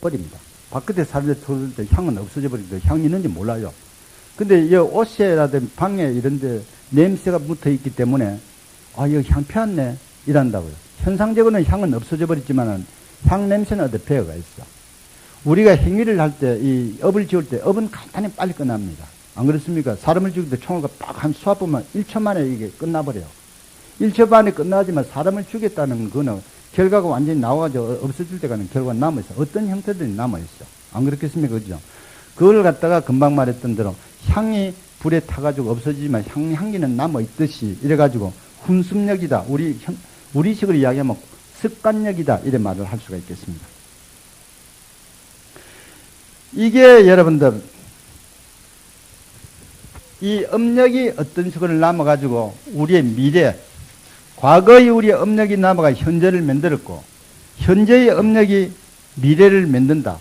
버립니다. 바깥에 사람들이 들어올 때 향은 없어져 버리고 향이 있는지 몰라요. 근데 이 옷에라든지 방에 이런데 냄새가 묻어 있기 때문에 아, 여기 향 피웠네 이란다고요. 현상적으로는 향은 없어져 버렸지만은 향 냄새는 어디 배어가 있어. 우리가 행위를 할 때 이 업을 지을 때 업은 간단히 빨리 끝납니다. 안 그렇습니까? 사람을 죽일 때 총을 빡 한 쏴 보면 1초 만에 이게 끝나버려요. 1초 만에 끝나지만 사람을 죽였다는 거는 결과가 완전히 나와가지고 없어질 때가는 결과가 남아있어. 어떤 형태들이 남아있어. 안 그렇겠습니까? 그죠? 그걸 갖다가 금방 말했던 대로 향이 불에 타가지고 없어지지만 향기는 남아있듯이 이래가지고 훈습력이다. 우리식으로 이야기하면 습관력이다. 이래 말을 할 수가 있겠습니다. 이게 여러분들 이 업력이 어떤 식으로 남아가지고 우리의 미래, 과거의 우리의 업력이 남아가 현재를 만들었고 현재의 업력이 미래를 만든다.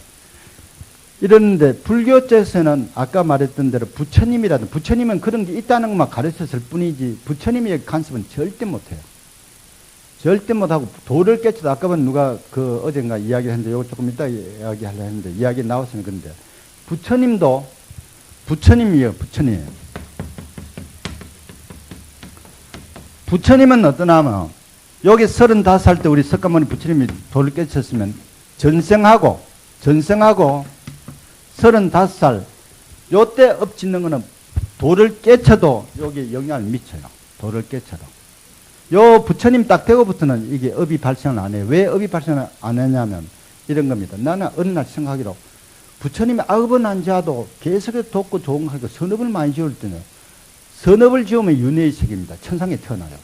이러는데 불교 쪽에서는 아까 말했던 대로 부처님이라든 부처님은 그런 게 있다는 것만 가르쳤을 뿐이지 부처님의 간섭은 절대 못해요. 절대 못하고 도를 깨쳐도 아까 본 누가 그 어젠가 이야기했는데 이거 조금 이따 이야기하려 했는데 이야기 나왔으면 그런데 부처님도 부처님이에요. 부처님. 부처님은 어떠나 하면 여기 35살 때 우리 석가모니 부처님이 도를 깨쳤으면 전생하고 35살 요때 업 짓는 거는 도를 깨쳐도 여기 영향을 미쳐요. 도를 깨쳐도. 요 부처님 딱 되고부터는 이게 업이 발생을 안 해요. 왜 업이 발생을 안 하냐면 이런 겁니다. 나는 어느 날 생각하기로 부처님이 업은 안 지어도 계속해서 돕고 좋은 거 하고 선업을 많이 지을 때는 선업을 지으면 윤회의 책입니다. 천상에 태어나요.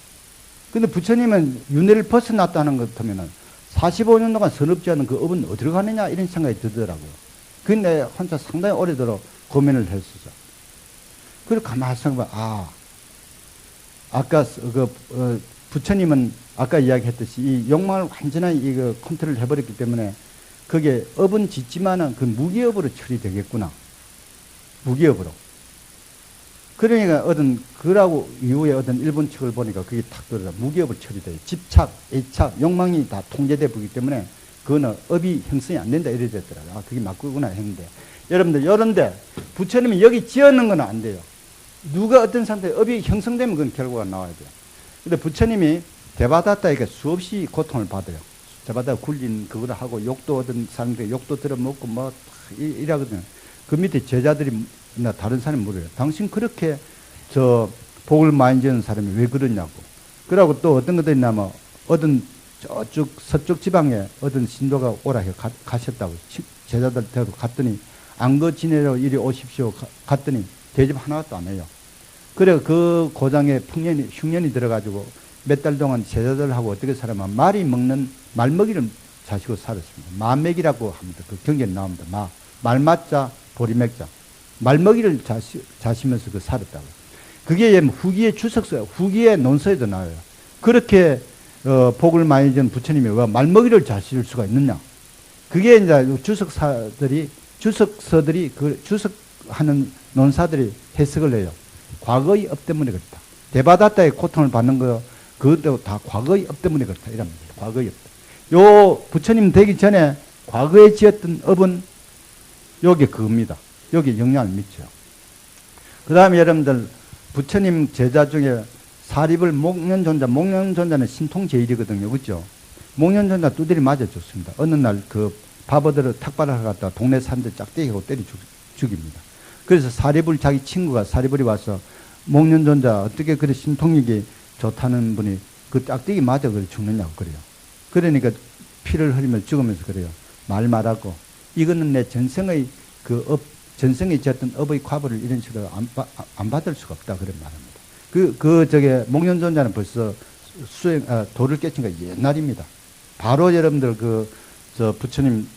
근데 부처님은 윤회를 벗어났다는 것 같으면은 45년 동안 선업 지하는 그 업은 어디로 가느냐 이런 생각이 들더라고요. 근데 혼자 상당히 오래도록 고민을 했었죠. 그리고 가만히 생각해보면 아까 부처님은 아까 이야기했듯이 이 욕망을 완전히 이거 컨트롤 해버렸기 때문에 그게 업은 짓지만은 그 무기업으로 처리되겠구나. 무기업으로. 그러니까 그러고 이후에 일본 측을 보니까 그게 탁 들어서 무기업으로 처리돼요. 집착, 애착, 욕망이 다 통제돼 보기 때문에 그거는 업이 형성이 안 된다 이래 됐더라고요. 그게 맞구나 했는데. 여러분들, 요런데 부처님이 여기 지어놓는 건 안 돼요. 누가 어떤 상태에 업이 형성되면 그건 결과가 나와야 돼요. 근데 부처님이 대바다타에게 수없이 고통을 받아요. 대바다 굴린 그걸 하고 욕도 어떤 사람들이 욕도 들어먹고 뭐 이러거든요. 그 밑에 제자들이 나 다른 사람이 물어요. 당신 그렇게 복을 많이 지은 사람이 왜 그러냐고. 그러고 또 어떤 것들이 있냐면 어떤 저쪽 서쪽 지방에 어떤 신도가 오라 해 가셨다고 제자들 데리고 갔더니 안거 지내러 이리 오십시오 갔더니 대접 하나도 안 해요. 그래 그 고장에 흉년이 들어가지고 몇 달 동안 제자들하고 어떻게 살아면 말이 먹는 말먹이를 자시고 살았습니다. 마맥이라고 합니다. 그 경계에 나옵니다. 말맞자 보리맥자 말먹이를 자시면서 그 살았다고. 그게 후기의 후기의 논서에도 나와요. 그렇게 복을 많이 준 부처님이 왜 말먹이를 자실 수가 있느냐. 그게 이제 주석서들이 그 주석하는 논사들이 해석을 해요. 과거의 업 때문에 그렇다. 대바다타의 고통을 받는 거 그것도 다 과거의 업 때문에 그렇다. 이랍니다. 과거의 업. 요 부처님 되기 전에 과거에 지었던 업은 요게 그겁니다. 여기 영향을 미쳐요. 그 다음에 여러분들 부처님 제자 중에 사립을 목련존자는 신통제일이거든요. 그죠? 목련존자 두드리 맞아 죽습니다. 어느 날 그 바보들을 탁발하러 갔다가 동네 사람들 짝대기하고 때려 죽입니다. 그래서 사립을 자기 친구가 사립을이 와서 목련존자 어떻게 그래 신통력이 좋다는 분이 그 짝대기 맞아 그래 죽느냐고 그래요. 그러니까 피를 흘리며 죽으면서 그래요. 말 말하고 이거는 내 전생의 전생에 지었던 업의 과보를 이런 식으로 안 받을 수가 없다. 그런 말합니다. 목련존자는 벌써 도를 깨친 거 옛날입니다. 바로 여러분들 부처님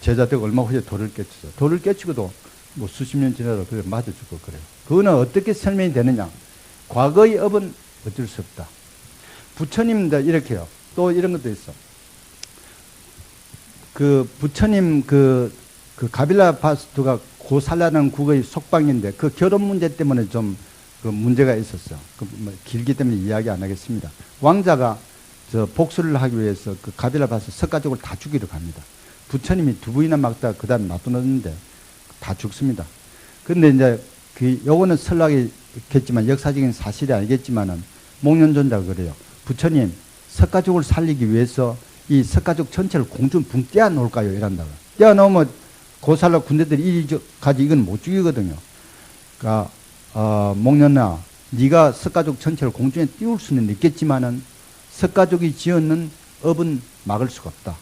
제자들 얼마 후에 도를 깨치죠. 도를 깨치고도 뭐 수십 년 지나도 그래 맞아 죽고 그래요. 그거는 어떻게 설명이 되느냐. 과거의 업은 어쩔 수 없다. 부처님도 이렇게요. 또 이런 것도 있어. 부처님 가빌라 바스투가 고살라는 국의 속방인데 그 결혼 문제 때문에 좀 문제가 있었어요. 길기 때문에 이야기 안 하겠습니다. 왕자가 복수를 하기 위해서 그 가빌라 바스투 석가족을 다 죽이러 갑니다. 부처님이 두 번이나 막다가 그 다음에 놔두었는데 다 죽습니다. 근데 이제 요거는 설락이겠지만 역사적인 사실이 아니겠지만은 목련존자가 그래요. 부처님, 석가족을 살리기 위해서 이 석가족 전체를 공중 붕 떼어 놓을까요? 이란다고. 떼어 놓으면 고살라 군대들이 이리까지 이건 못 죽이거든요. 그러니까, 목련아, 네가 석가족 전체를 공중에 띄울 수는 있겠지만은 석가족이 지었는 업은 막을 수가 없다.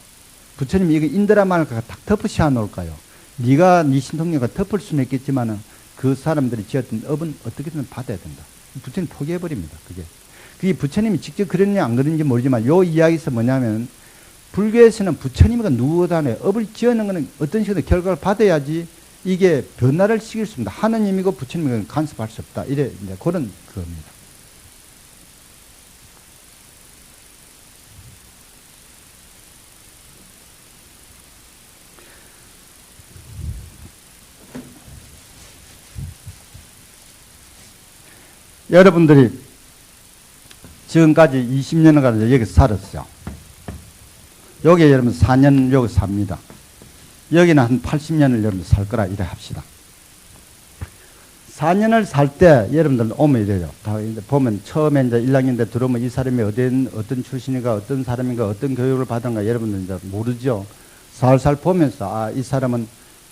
부처님이 이거 인드라만을 딱 덮으셔 놓을까요? 네가 네 신통력과 덮을 수는 있겠지만은 그 사람들이 지었던 업은 어떻게든 받아야 된다. 부처님 포기해버립니다. 그게 부처님이 직접 그랬냐 안 그랬는지 모르지만 요 이야기에서 뭐냐면 불교에서는 부처님과 누구단에 업을 지어놓은 것은 어떤 식으로 결과를 받아야지 이게 변화를 시킬 수 있습니다. 하느님이고 부처님이고 간섭할 수 없다. 이래 이제 그런 겁니다. 여러분들이 지금까지 20년을 가지고 여기서 살았어요. 여기 여러분 4년 여기 삽니다. 여기는 한 80년을 여러분 살 거라 이래 합시다. 4년을 살 때 여러분들 오면 이래요. 다 보면 처음에 이제 1학년 때 들어오면 이 사람이 어떤 출신인가, 어떤 사람인가, 어떤 교육을 받은가 여러분들 이제 모르죠. 살살 보면서 아, 이 사람은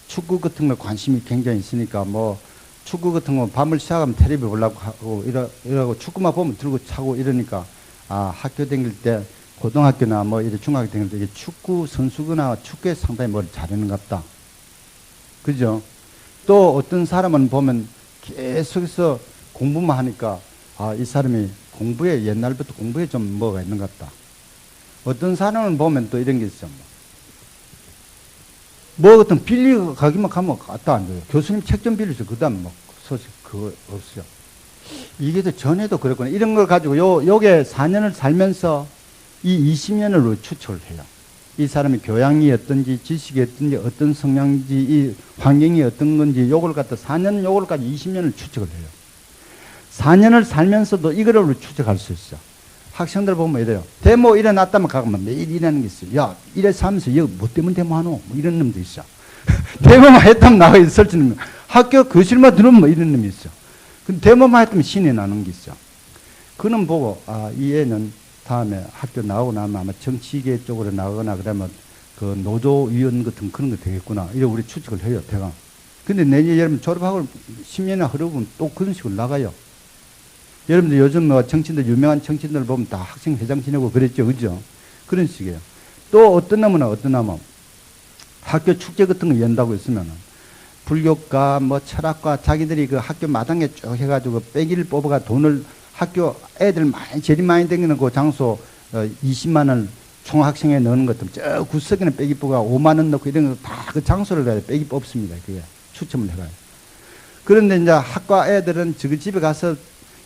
축구 같은 거 관심이 굉장히 있으니까 뭐 축구 같은 거 밤을 시작하면 텔레비 보려고 하고 이러고 축구만 보면 들고 차고 이러니까 아, 학교 다닐 때 고등학교나 뭐 이래 중학교 다닐 때 축구 선수거나 축구에 상당히 뭘 잘하는 것 같다. 그죠? 또 어떤 사람은 보면 계속해서 공부만 하니까 아, 이 사람이 공부에 옛날부터 공부에 좀 뭐가 있는 것 같다. 어떤 사람은 보면 또 이런 게 있어. 뭐 같은 빌리 가기만 가면 갔다 안 돼요. 교수님 책 좀 빌려줘. 그 다음 뭐 소식 그거 없어요. 이게 더 전에도 그랬구나. 이런 걸 가지고 요게 4년을 살면서 이 20년을 추측을 해요. 이 사람의 교양이 어떤지, 지식이 어떤지, 어떤 성향인지, 이 환경이 어떤 건지, 요걸 갖다 4년, 요걸까지 20년을 추측을 해요. 4년을 살면서도 이거를 추측할 수 있어. 학생들 보면 이래요. 데모 일어났다면 가면 매일 일하는 게 있어요. 야, 이래서 하면서 여기 뭐 때문에 데모하노? 뭐 이런 놈도 있어. 데모만 했다면 나가 있을지 는 학교 교실만 들으면 뭐 이런 놈이 있어. 근데 데모만 했다면 신이 나는 게 있어. 그놈 보고, 아, 이 애는 다음에 학교 나오고 나면 아마 정치계 쪽으로 나가거나 그러면 그 노조위원 같은 그런 거 되겠구나. 이래 우리 추측을 해요, 대강. 근데 내년 여러분 졸업하고 10년이나 흐르면 또 그런 식으로 나가요. 여러분들 요즘 뭐 정치인들, 유명한 정치인들 보면 다 학생 회장 지내고 그랬죠. 그죠? 그런 식이에요. 또 어떤 놈은 학교 축제 같은 거 연다고 했으면은 불교과 뭐 철학과 자기들이 그 학교 마당에 쭉 해가지고 빼기를 뽑아가 돈을 학교 애들 제일 많이 다니는 그 장소 20만 원 총학생회 넣는 것들 저 구석에는 빼기 뽑아 5만 원 넣고 이런 거 다 그 장소를 가야 빼기 뽑습니다. 그게 추첨을 해가요. 그런데 이제 학과 애들은 저기 집에 가서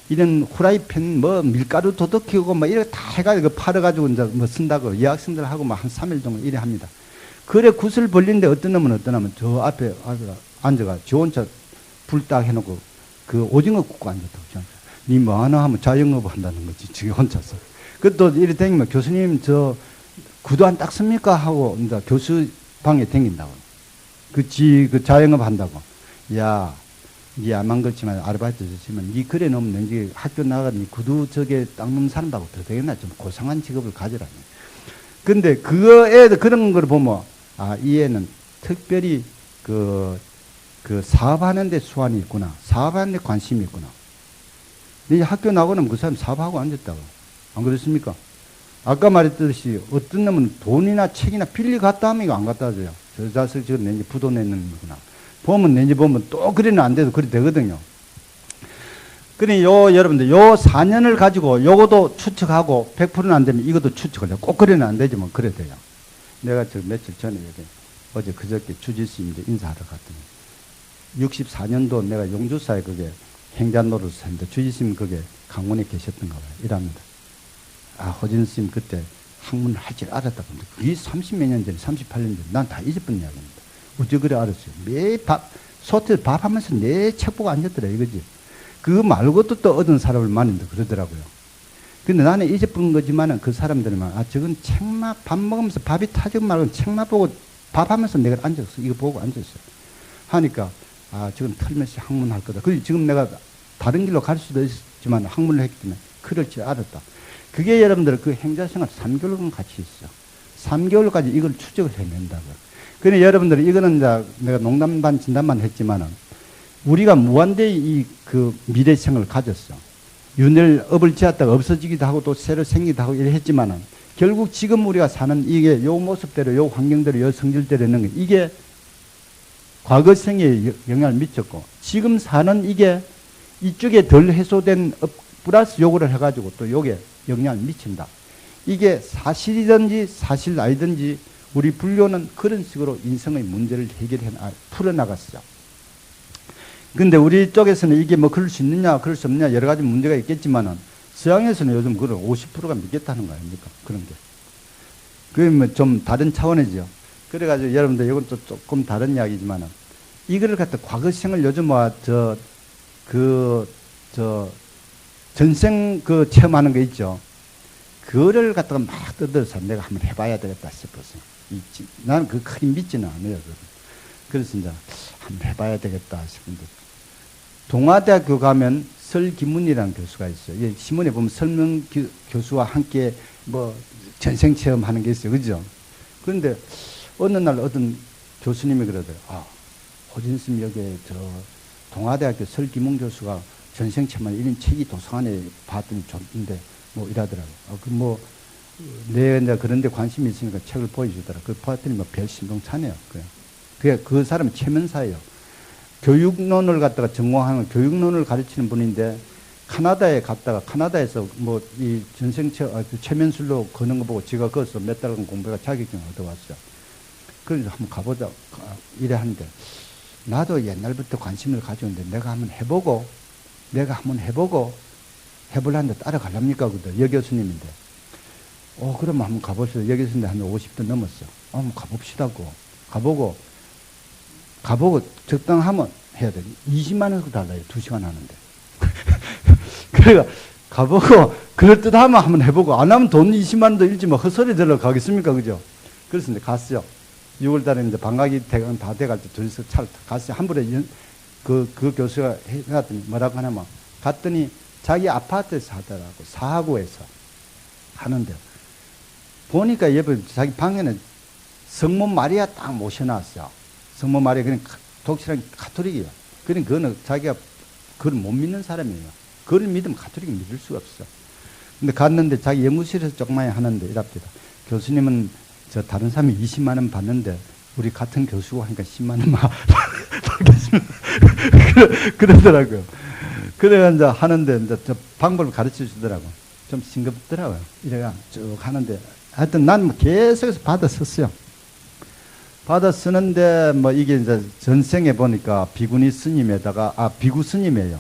이런 후라이팬 뭐 밀가루 도덕키우고 뭐 이렇게 다 해가지고 팔아가지고 이제 뭐 쓴다고 여학생들 하고 뭐 한 3일 동안 이래 합니다. 그래 굿을 벌리는데 어떤 놈은 저 앞에 앉아가 지 혼자 불 딱 해놓고 그 오징어 굽고 앉았다고. 니 뭐 하나 하면 자영업 한다는 거지. 지금 혼자서. 그또 이래 다니면 교수님 저 구두 안 닦습니까? 하고 이제 교수 방에 댕긴다고. 그 자영업 한다고. 야, 니 암만 그렇지만 아르바이트 좋지만 니 그래 놓으면 니 학교 나가 니 구두 저게 닦는 사람하고 더 되겠나? 좀 고상한 직업을 가지라니. 근데 애들 그런 걸 보면 아, 이 애는 특별히 그 사업하는 데 수완이 있구나. 사업하는 데 관심이 있구나. 근데 학교 나고는 그 사람 사업하고 앉았다고. 안 그렇습니까? 아까 말했듯이 어떤 놈은 돈이나 책이나 빌리 갖다 하면 이거 안 갖다 줘요. 저 자식 지금 내지 부도 내는 거구나. 보면 또 그래는 안 돼도 그래 되거든요. 그러니 여러분들, 4년을 가지고 요것도 추측하고 100%는 안 되면 이것도 추측을 해요. 꼭 그래는 안 되지만 그래 돼요. 내가 저 며칠 전에 어제 그저께 주지스님들 인사하러 갔더니 64년도 내가 용주사에 그게 행자노릇을 했는데 주지스님 그게 강원에 계셨던가 봐요. 이랍니다. 아, 호진스님 그때 학문을 할 줄 알았다. 근데 그게 30몇 년 전에, 38년 전에 난 다 잊어버린 이야기입니다. 어째 그래 알았어요. 매일 소텔 밥 하면서 내 책 보고 앉았더라 이거지. 그거 말고도 또 얻은 사람을 만난다 그러더라고요. 근데 나는 잊어버린 거지만은 그 사람들만, 아, 저건 책만, 밥 먹으면서 밥이 타지 말고 책만 보고 밥하면서 내가 앉았어. 이거 보고 앉았어. 하니까, 지금 털면서 학문할 거다. 그리고 지금 내가 다른 길로 갈 수도 있지만 학문을 했기 때문에 그럴 줄 알았다. 그게 여러분들 그 행자생활 3개월간 같이 있어. 3개월까지 이걸 추적을 해낸다고. 그래 여러분들 이거는 이제 내가 농담 반 진담만 했지만은 우리가 무한대의 그 미래생을 가졌어. 윤회를 업을 지었다가 없어지기도 하고 또 새로 생기기도 하고 이래 했지만은 결국 지금 우리가 사는 이게 요 모습대로 요 환경대로 요 성질대로 있는 게 이게 과거생에 영향을 미쳤고 지금 사는 이게 이쪽에 덜 해소된 플러스 요거를 해가지고 또 요게 영향을 미친다. 이게 사실이든지 사실 아니든지 우리 불교는 그런 식으로 인생의 문제를 풀어나갔어요. 근데 우리 쪽에서는 이게 뭐 그럴 수 있느냐 그럴 수 없느냐 여러 가지 문제가 있겠지만은 서양에서는 요즘 그걸 50%가 믿겠다는 거 아닙니까? 그런 게. 그게 뭐 좀 다른 차원이죠. 그래가지고 여러분들 이건 또 조금 다른 이야기지만은 이거를 갖다 과거생을 요즘 전생 그 체험하는 거 있죠. 그거를 갖다가 막 뜯어서 내가 한번 해봐야 되겠다 싶어서. 나는 그 크게 믿지는 않아요. 그래서 이제 한번 해봐야 되겠다 싶은데. 동아대학교 가면 설기문이라는 교수가 있어요. 신문에 보면 설명 교수와 함께 뭐 전생 체험하는 게 있어요. 그죠? 그런데 어느 날 어떤 교수님이 그러더라고요. 호진스님 여기 동아대학교 설기문 교수가 전생 체험한 이런 책이 도서관에 봤더니 좋은데 뭐 이러더라고요. 내 이제 그런데 관심이 있으니까 책을 보여주더라. 그 봤더니 뭐 별 신동차네요. 그 사람은 최면사예요. 교육론을 갖다가 전공하는 교육론을 가르치는 분인데 카나다에 갔다가 카나다에서 뭐 이 최면술로 거는 거 보고 지가 거기서 몇 달간 공부해가 자격증을 얻어왔어요. 그래서 한번 가보자 이래 하는데 나도 옛날부터 관심을 가지는데 내가 한번 해보고 해보려는데 따라가랍니까? 그러더니 여 교수님인데 그러면 한번 가보시죠. 여 교수님인데 한 50도 넘었어. 한번 가봅시다고. 가보고 적당하면 해야 돼. 20만 원 달라요. 2시간 하는데. 그래가 가보고 그럴듯하면 한번 해보고 안 하면 돈 20만 원도 잃지 뭐 헛소리 들러 가겠습니까? 그죠? 그래서 이제 갔어요. 6월 달에 이제 방학이 다 돼갈 때 둘이서 차를 갔어요. 한 번에 그 교수가 해놨더니 뭐라고 하냐면 갔더니 자기 아파트에서 하더라고. 사하구에서 하는데 보니까 옆에 자기 방에는 성모 마리아 딱 모셔놨어요. 성모 마리아 그냥 독실한 가톨릭이에요. 그러니까 그거는 자기가 그걸 못 믿는 사람이에요. 그걸 믿으면 가톨릭을 믿을 수가 없어. 근데 갔는데 자기 연구실에서 조그마히 하는데 이랍니다. 교수님은 다른 사람이 20만 원 받는데 우리 같은 교수고 하니까 10만 원만 받겠습니다. 그러더라고요. 그래가 이제 하는데 이제 저 방법을 가르쳐 주더라고. 좀 싱겁더라고요. 이래가 쭉 하는데 하여튼 난 계속해서 받아 썼어요. 받아 쓰는데 뭐 이게 이제 전생에 보니까 비구니 스님에다가 비구 스님이에요.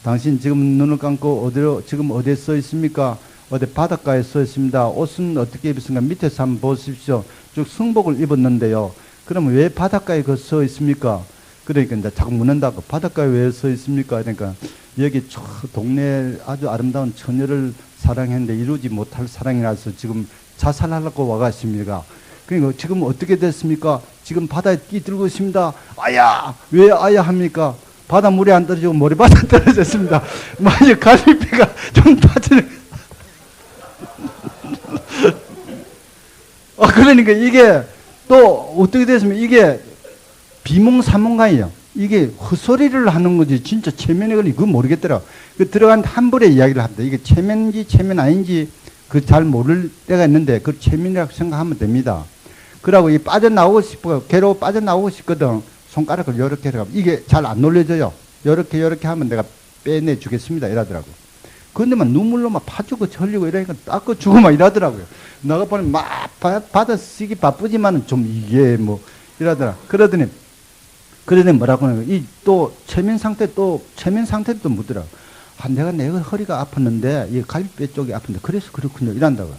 당신 지금 눈을 감고 지금 어디에 써 있습니까? 어디 바닷가에 써 있습니다. 옷은 어떻게 입었습니까? 밑에서 한번 보십시오. 쭉 승복을 입었는데요. 그러면 왜 바닷가에 써 있습니까? 그러니까 이제 자꾸 묻는다고. 바닷가에 왜 써 있습니까? 그러니까 여기 저 동네에 아주 아름다운 처녀를 사랑했는데 이루지 못할 사랑이라서 지금 자살하려고 와가십니까? 그러니까 지금 어떻게 됐습니까? 지금 바다에 뛰들고 있습니다. 아야! 왜 아야 합니까? 바다 물에 안 떨어지고 모래바다 떨어졌습니다. 만약 갈비뼈가 좀 빠지는. 그러니까 이게 또 어떻게 됐으면 이게 비몽사몽간이에요. 이게 헛소리를 하는 거지 진짜 체면에 걸리 그거 모르겠더라. 그 들어간 한 번에 이야기를 합니다. 이게 체면인지 체면 아닌지 그 잘 모를 때가 있는데 그 체면이라고 생각하면 됩니다. 그러고 이 빠져나오고 싶어 개로 빠져나오고 싶거든. 손가락을 이렇게 해서 이게 잘 안 놀려져요. 이렇게 하면 내가 빼내 주겠습니다. 이러더라고. 그런데 막 눈물로 막 파주고 절리고 이러니까 닦아주고 막 이러더라고요. 내가 보니 막 받아 쓰기 바쁘지만은 좀 이게 뭐 이러더라. 그러더니 뭐라고 하는 거야. 또 체면 상태도 묻더라고. 내가 내 허리가 아팠는데 이 갈비뼈 쪽이 아픈데 그래서 그렇군요. 이란다고.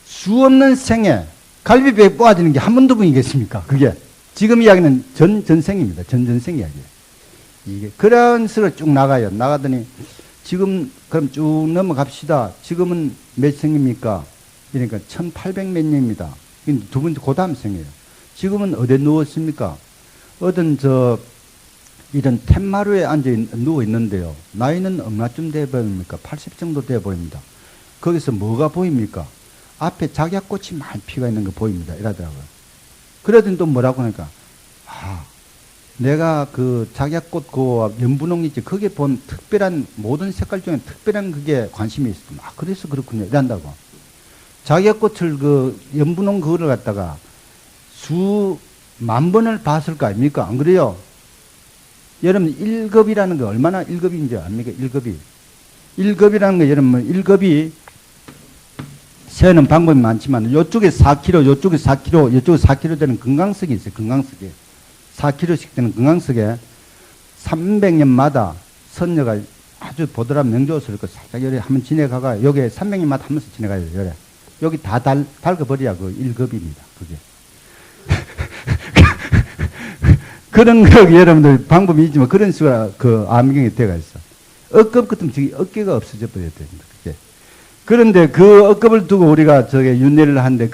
수 없는 생에 갈비뼈에 뽑아지는 게 한 번도 분이겠습니까? 그게. 지금 이야기는 전생입니다. 전생 이야기예요. 이게 그런 식으로 쭉 나가요. 나가더니 지금 그럼 쭉 넘어갑시다. 지금은 몇 생입니까? 그러니까 1800 몇 년입니다. 두 번째 그 다음 생이에요. 지금은 어디에 누웠습니까? 어떤 이런 텐마루에 앉아 누워 있는데요. 나이는 얼마쯤 돼 보입니까? 80 정도 돼 보입니다. 거기서 뭐가 보입니까? 앞에 작약꽃이 많이 피가 있는 거 보입니다. 이러더라고요. 그러더니 또 뭐라고 하니까, 내가 그 작약꽃 그 연분홍 있지, 거기에 본 특별한, 모든 색깔 중에 특별한 그게 관심이 있었구나. 그래서 그렇군요. 이란다고. 작약꽃을 그 연분홍 그거를 갖다가 수만 번을 봤을 거 아닙니까? 안 그래요? 여러분, 1급이라는 게 얼마나 1급인지 압니까? 1급이. 1급이라는 게 여러분, 1급이 세는 방법이 많지만, 요쪽에 4kg, 요쪽에 4kg, 요쪽에 4kg 되는 금강석이 있어요. 금강석이. 4kg씩 되는 금강석에 300년마다 선녀가 아주 보드란 명조스럽고 살짝 열에 한번 지내가가, 여기에 300년마다 한 번씩 지내가요. 열에. 여기 다 닳아버려야 그 1급입니다. 그게. 그런 거 여러분들 방법이 있지만 그런 식으로 그 암경이 돼가 있어. 억급 같으면 저기 어깨가 없어져 버려야 됩니다. 그게. 그런데 그 억급을 두고 우리가 윤례를 하는데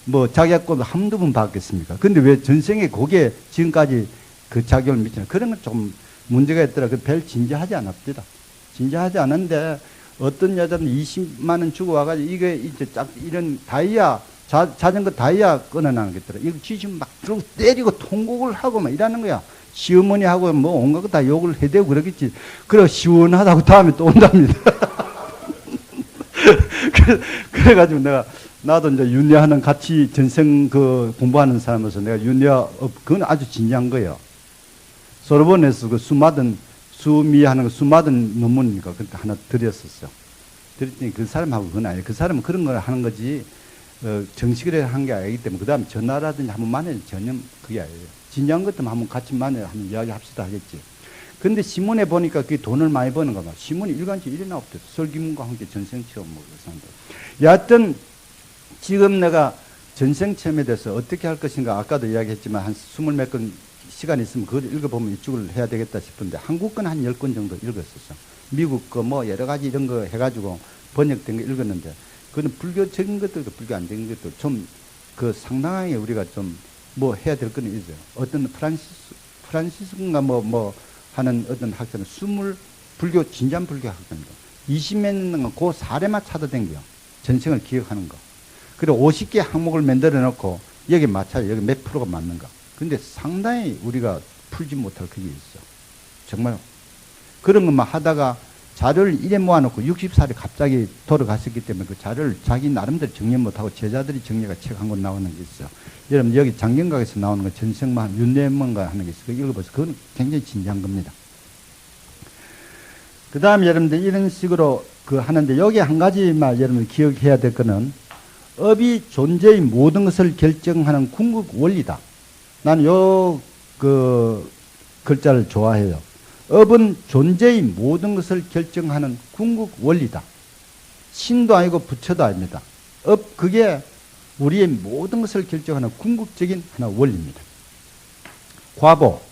뭐 작약꽃 한두 번 봤겠습니까? 근데 왜 전생에 그게 지금까지 그 작용을 미치나? 그런 건 조금 문제가 있더라. 별 진지하지 않았습니다. 진지하지 않은데 어떤 여자는 20만 원 주고 와가지고 이게 이제 이런 다이아 자전거 다이아 끊어나는 게 있더라. 이거 지금 막 들고 때리고 통곡을 하고 막 이러는 거야. 시어머니하고 뭐 온갖 거 다 욕을 해대고 그러겠지. 그래 시원하다고 다음에 또 온답니다. 그래가지고 나도 이제 윤회하는 같이 전생 공부하는 사람으로서 내가 그건 아주 진지한 거예요. 소르본에서 그 수미하는 거 수마든 논문이니까 그때 하나 드렸었어. 드렸더니 그 사람하고 그건 아니에요. 그 사람은 그런 걸 하는 거지. 정식으로 한 게 아니기 때문에 그 다음에 전화라든지 한번 만나면 전혀 그게 아니에요. 진지한 것도 한번 같이 만나요. 한번 이야기합시다 하겠지. 근데 신문에 보니까 그게 돈을 많이 버는 거 봐. 신문이 일간지 일이나 없대. 설기문과 함께 전생체험 뭐 그래서 여하튼 지금 내가 전생체험에 대해서 어떻게 할 것인가 아까도 이야기했지만 한 20몇 건 시간 있으면 그걸 읽어보면 이쪽을 해야 되겠다 싶은데 한국 건 한 10권 정도 읽었었어. 미국 거 뭐 여러 가지 이런 거 해가지고 번역된 거 읽었는데 그건 불교적인 것들도 불교 안 적인 것도 좀 상당하게 우리가 좀 뭐 해야 될 건 있어요. 어떤 프란시스인가 뭐 하는 어떤 학자는 불교 진지한 불교 학자입니다. 20몇 년간 그 사례만 찾아댕겨. 전생을 기억하는 거. 그리고 50개 항목을 만들어 놓고 여기 맞춰요. 여기 몇 프로가 맞는가. 근데 상당히 우리가 풀지 못할 그게 있어. 정말 그런 것만 하다가 자료를 이래 모아놓고 60살에 갑자기 돌아갔었기 때문에 그 자료를 자기 나름대로 정리 못하고 제자들이 정리가 책 한 권 나오는 게 있어. 여러분 여기 장경각에서 나오는 거 전생만 윤례문가 하는 게 있어. 그거 읽어보세요. 그건 굉장히 진지한 겁니다. 그 다음에 여러분들 이런 식으로 하는데 여기 한 가지만 여러분 기억해야 될 거는 업이 존재의 모든 것을 결정하는 궁극 원리다. 나는 글자를 좋아해요. 업은 존재의 모든 것을 결정하는 궁극 원리다. 신도 아니고 부처도 아닙니다. 그게 우리의 모든 것을 결정하는 궁극적인 하나 원리입니다. 과보.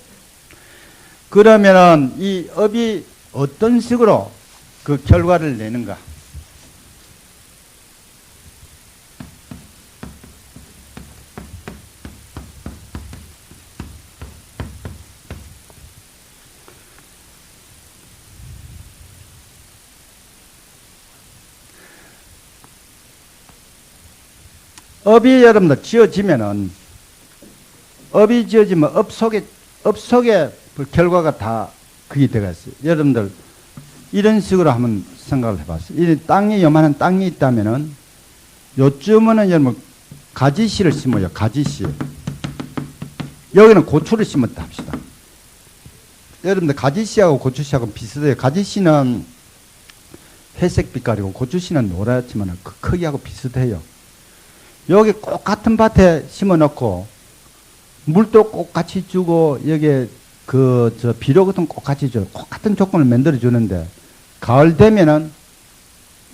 그러면은 이 업이 어떤 식으로 그 결과를 내는가? 업이 여러분들 지어지면 업 속에 그 결과가 다 그게 들어갔어요. 여러분들 이런 식으로 한번 생각을 해봤어요. 이 요만한 땅이 있다면은 요쯤은 여러분 가지씨를 심어요. 가지씨. 여기는 고추를 심었다 합시다. 여러분들 가지씨하고 고추씨하고 비슷해요. 가지씨는 회색 빛깔이고 고추씨는 노랗지만 그 크기하고 비슷해요. 여기 꼭 같은 밭에 심어놓고 물도 꼭 같이 주고 여기에 비료 같은 꼭 같이 줘요. 꼭 같은 조건을 만들어 주는데 가을 되면은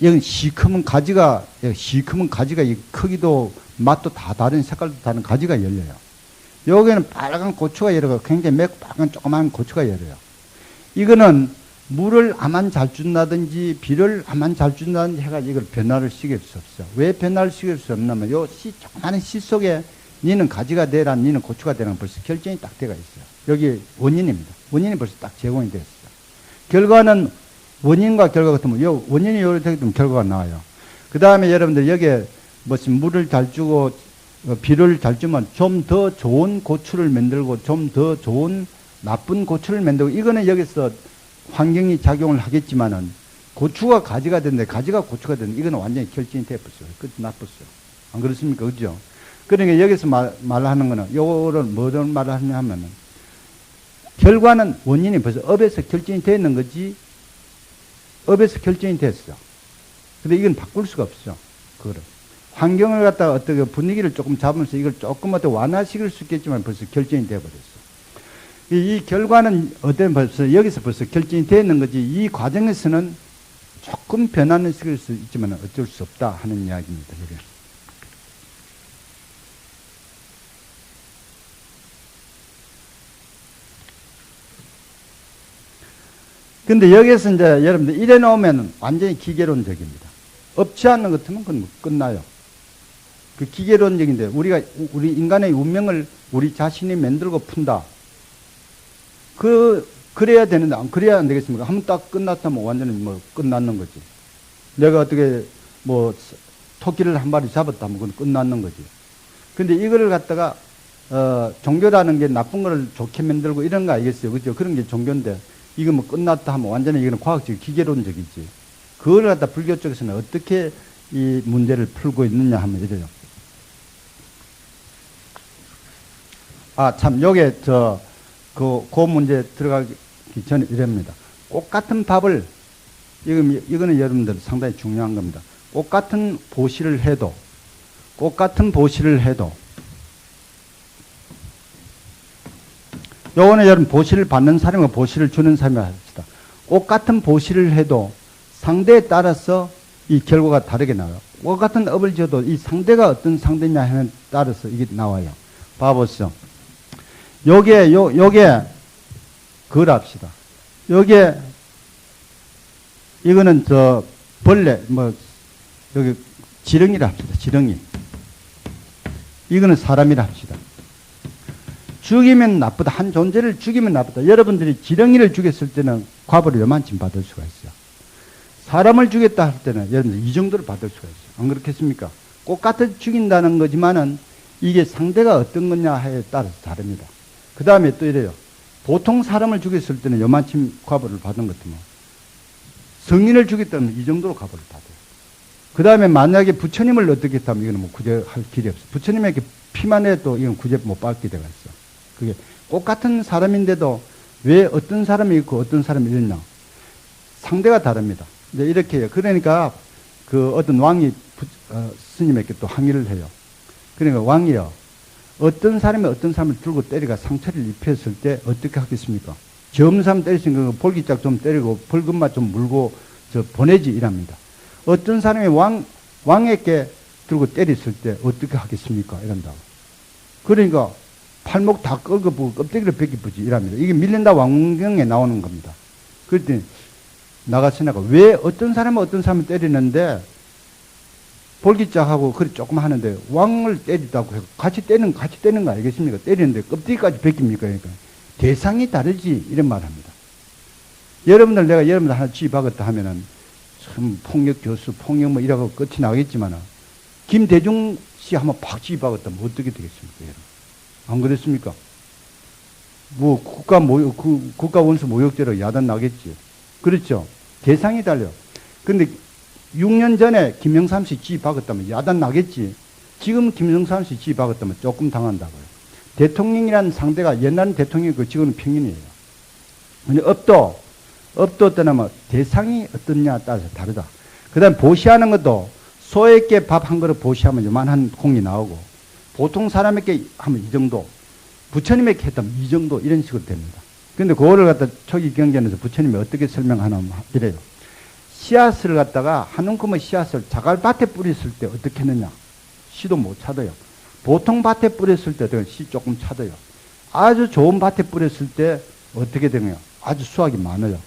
여기 시커먼 가지가 이 크기도 맛도 다 다른 색깔도 다른 가지가 열려요. 여기는 빨간 고추가 열어요. 굉장히 맵고 빨간 조그만 고추가 열어요. 이거는 물을 아만 잘 준다든지 비료를 아만 잘 준다든지 해가지고 이걸 변화를 시킬 수 없어요. 왜 변화를 시킬 수 없냐면 요 조그마한 씨 속에 니는 가지가 되라, 니는 고추가 되라 벌써 결정이 딱 되어 있어요. 여기 원인입니다. 원인이 벌써 딱 제공이 됐어요. 결과는 원인과 결과 같으면 원인이 요렇게 되면 결과가 나와요. 그 다음에 여러분들 여기에 무슨 물을 잘 주고 비를 잘 주면 좀 더 좋은 고추를 만들고 좀 더 좋은 나쁜 고추를 만들고 이거는 여기서 환경이 작용을 하겠지만은 고추가 가지가 되는데 가지가 고추가 되는데 이거는 완전히 결정이 돼버렸어요. 나빴어요. 안 그렇습니까? 그죠? 그러니까 여기서 말하는 거는 요거를 뭐를 말하냐 하면은 결과는 원인이 벌써 업에서 결정이 되어 있는 거지 업에서 결정이 됐어. 근데 이건 바꿀 수가 없어. 그거를. 환경을 갖다가 어떻게 분위기를 조금 잡으면서 이걸 조금 어떻게 완화시킬 수 있겠지만 벌써 결정이 되어버렸어. 이 결과는 여기서 벌써 결정이 되어 있는 거지 이 과정에서는 조금 변화는 시킬 수 있지만 어쩔 수 없다 하는 이야기입니다. 여기. 근데 여기에서 이제 여러분들 이래 놓으면 완전히 기계론적입니다. 없지 않는 것 같으면 그건 끝나요. 그 기계론적인데 우리 인간의 운명을 우리 자신이 만들고 푼다. 그래야 되는데 안 그래야 안 되겠습니까? 한번 딱 끝났다면 완전히 뭐 끝났는 거지. 내가 어떻게 뭐 토끼를 한 마리 잡았다면 그건 끝났는 거지. 근데 이거를 갖다가 종교라는 게 나쁜 거를 좋게 만들고 이런 거 알겠어요. 그죠? 그런 게 종교인데 이거 뭐 끝났다 하면 완전히 이거는 과학적 기계론적이지. 그걸 갖다 불교 쪽에서는 어떻게 이 문제를 풀고 있느냐 하면 이래요. 아, 참, 요게 그 문제 들어가기 전에 이럽니다. 똑같은 밥을, 이거는 여러분들 상당히 중요한 겁니다. 똑같은 보시를 해도, 요거는 여러분 보시를 받는 사람과 보시를 주는 사람이 합시다. 똑같은 보시를 해도 상대에 따라서 이 결과가 다르게 나와요. 똑같은 업을 지어도 이 상대가 어떤 상대냐에 따라서 이게 나와요. 봐보시죠. 요게 그걸 합시다. 이거는 벌레, 여기 지렁이라 합시다. 지렁이. 이거는 사람이라 합시다. 죽이면 나쁘다. 한 존재를 죽이면 나쁘다. 여러분들이 지렁이를 죽였을 때는 과보를 요만큼 받을 수가 있어요. 사람을 죽였다 할 때는 여러분들 이 정도를 받을 수가 있어요. 안 그렇겠습니까? 똑같이 죽인다는 거지만은 이게 상대가 어떤 거냐에 따라서 다릅니다. 그 다음에 또 이래요. 보통 사람을 죽였을 때는 요만큼 과보를 받은 것 같으면 성인을 죽였다면 이 정도로 과보를 받아요. 그 다음에 만약에 부처님을 어떻게 했다면 이거는 뭐 구제할 길이 없어요. 부처님에게 피만 해도 이건 구제 못 받게 되어 있어. 그게 똑같은 사람인데도 왜 어떤 사람이 있고 어떤 사람이 있느냐. 상대가 다릅니다. 이제 이렇게 해요. 그러니까 그 어떤 왕이 스님에게 또 항의를 해요. 그러니까 왕이요. 어떤 사람이 어떤 사람을 들고 때리가 상처를 입혔을 때 어떻게 하겠습니까? 점삼 때리신 거 볼기짝 좀 때리고 벌금만 좀 물고 보내지 이랍니다. 어떤 사람이 왕에게 들고 때렸을 때 어떻게 하겠습니까? 이런다고. 그러니까 팔목 다 꺾어보고 껍데기를 벗기쁘지 이랍니다. 이게 밀린다 왕경에 나오는 겁니다. 그랬더니 나가시나가 왜 어떤 사람은 어떤 사람을 때리는데 볼기짝하고 그리 조금 하는데 왕을 때리다고 해서 같이 때리는 거 알겠습니까? 때리는데 껍데기까지 벗깁니까? 그러니까 대상이 다르지 이런 말 합니다. 여러분들 내가 여러분들 하나 지휘받았다 하면은 참 폭력 교수 폭력 뭐 이라고 끝이 나겠지만 김대중 씨 한번 팍 지휘받았다면 어떻게 되겠습니까? 여러분? 안 그랬습니까? 뭐 국가 원수 모욕죄로 야단 나겠지. 그렇죠? 대상이 달려. 근데 6년 전에 김영삼 씨 지휘받았다면 야단 나겠지. 지금 김영삼 씨 지휘받았다면 조금 당한다고요. 대통령이라는 상대가 옛날은 대통령이고 지금은 평균이에요. 근데 업도 떠나면 대상이 어떻냐에 따라서 다르다. 그 다음에 보시하는 것도 소에게 밥 한 그릇 보시하면 요만한 공이 나오고 보통 사람에게 하면 이 정도, 부처님에게 했다면 이 정도 이런 식으로 됩니다. 근데 그거를 갖다 초기 경전에서 부처님이 어떻게 설명하냐면 이래요. 씨앗을 갖다가 한 움큼의 씨앗을 자갈밭에 뿌렸을 때 어떻게 했느냐? 씨도 못 차도요. 보통 밭에 뿌렸을 때도 씨 조금 차도요. 아주 좋은 밭에 뿌렸을 때 어떻게 되냐? 아주 수확이 많아요.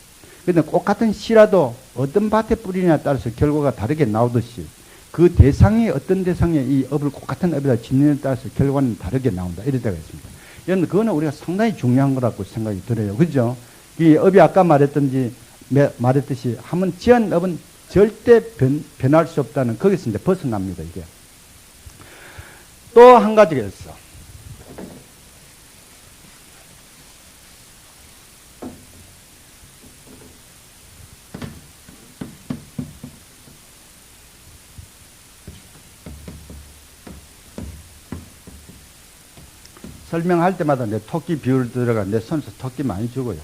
근데 똑같은 씨라도 어떤 밭에 뿌리냐에 따라서 결과가 다르게 나오듯이 그 대상이 어떤 대상에 이 업을 똑같은 업에다 짓느냐에 따라서 결과는 다르게 나온다. 이런 데가 있습니다. 이런 그거는 우리가 상당히 중요한 거라고 생각이 들어요. 그죠? 이 업이 아까 말했듯이 한번 지은 업은 절대 변할 수 없다는 거기서 이제 벗어납니다. 이게 또 한 가지가 있어. 설명할 때마다 내 토끼 비율 들어가 내 손에서 토끼 많이 주고요.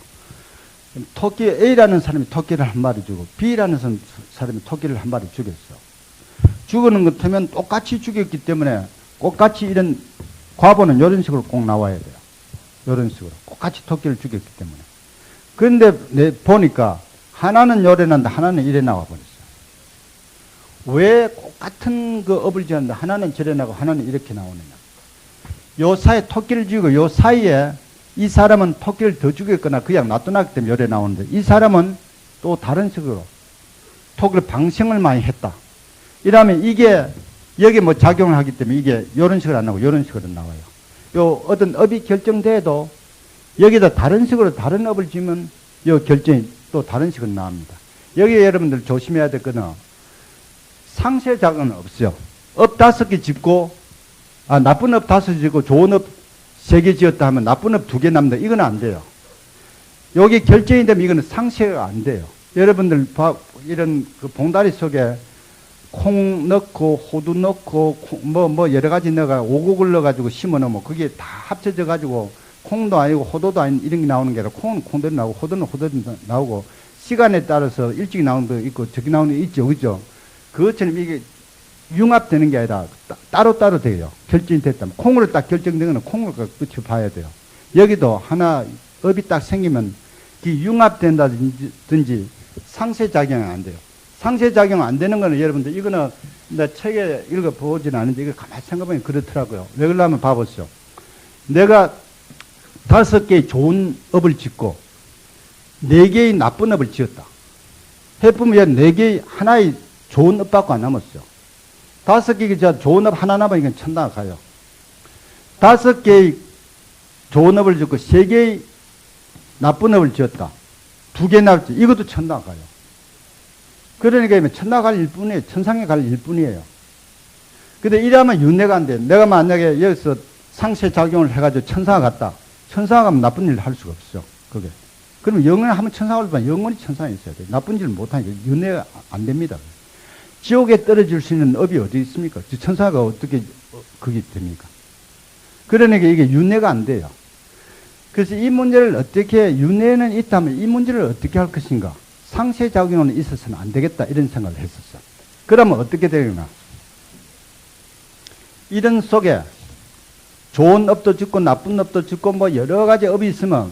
토끼 A라는 사람이 토끼를 한 마리 주고 B라는 사람이 토끼를 한 마리 죽였어. 죽이는 것 하면 똑같이 죽였기 때문에 똑같이 이런 과보는 이런 식으로 꼭 나와야 돼요. 이런 식으로 똑같이 토끼를 죽였기 때문에. 그런데 보니까 하나는 요래 난다, 하나는 이래 나와 버렸어요. 왜 똑같은 그 업을 지었는데 하나는 저래 나고 하나는 이렇게 나오느냐? 요 사이에 토끼를 죽이고 요 사이에 이 사람은 토끼를 더 죽였거나 그냥 놔둬놨기 때문에 요래 나오는데 이 사람은 또 다른 식으로 토끼를 방생을 많이 했다. 이러면 이게 여기 뭐 작용을 하기 때문에 이게 요런 식으로 안 나오고 요런 식으로 나와요. 요 어떤 업이 결정돼도 여기다 다른 식으로 다른 업을 지면 요 결정이 또 다른 식으로 나옵니다. 여기 여러분들 조심해야 될 거는 상쇄작용은 없어요. 업 5개 짓고 나쁜 업 5개 짓고 좋은 업 3개 지었다 하면 나쁜 업 2개 남는다. 이건 안 돼요. 여기 결정이 되면 이거는 상쇄가 안 돼요. 여러분들 이런 그 봉다리 속에 콩 넣고 호두 넣고 뭐 여러 가지 넣어가 오곡을 넣어가지고 심어 놓으면 그게 다 합쳐져 가지고 콩도 아니고 호두도 아닌 이런 게 나오는 게 아니라 콩은 콩대로 나오고 호두는 호두대로 나오고 시간에 따라서 일찍 나오는 거 있고 저기 나오는 게 있죠. 그죠? 그것처럼 이게 융합되는 게 아니라 따로따로 돼요. 결정이 됐다면. 콩으로 딱 결정된 거는 콩을 끝이 봐야 돼요. 여기도 하나 업이 딱 생기면 융합된다든지 상쇄작용이 안 돼요. 상쇄작용 안 되는 거는 여러분들 이거는 내 책에 읽어보지는 않은데 이거 가만히 생각해보면 그렇더라고요. 왜 그러냐면 봐보세요. 내가 5개의 좋은 업을 짓고 4개의 나쁜 업을 지었다. 해보면 4개의 하나의 좋은 업밖에 안 남았어요. 5개의 좋은 업 하나 남으니까 천당 가요. 5개의 좋은 업을 짓고 3개의 나쁜 업을 지었다. 2개 남았지. 이것도 천당 가요. 그러니까 천당 갈 일뿐이에요. 천상에 갈 일뿐이에요. 근데 이러면 윤회가 안 돼. 내가 만약에 여기서 상쇄작용을 해가지고 천상에 갔다. 천상에 가면 나쁜 일을 할 수가 없어. 그게. 그러면 영원히 하면 천상에 올면 영원히 천상에 있어야 돼. 나쁜 일을 못하니까 윤회가 안 됩니다. 지옥에 떨어질 수 있는 업이 어디 있습니까? 천사가 어떻게 그게 됩니까? 그러니까 이게 윤회가 안 돼요. 그래서 이 문제를 어떻게 윤회는 있다면 이 문제를 어떻게 할 것인가? 상쇄작용은 있어서는 안 되겠다 이런 생각을 했었어. 그러면 어떻게 되려나? 이런 속에 좋은 업도 짓고 나쁜 업도 짓고 뭐 여러 가지 업이 있으면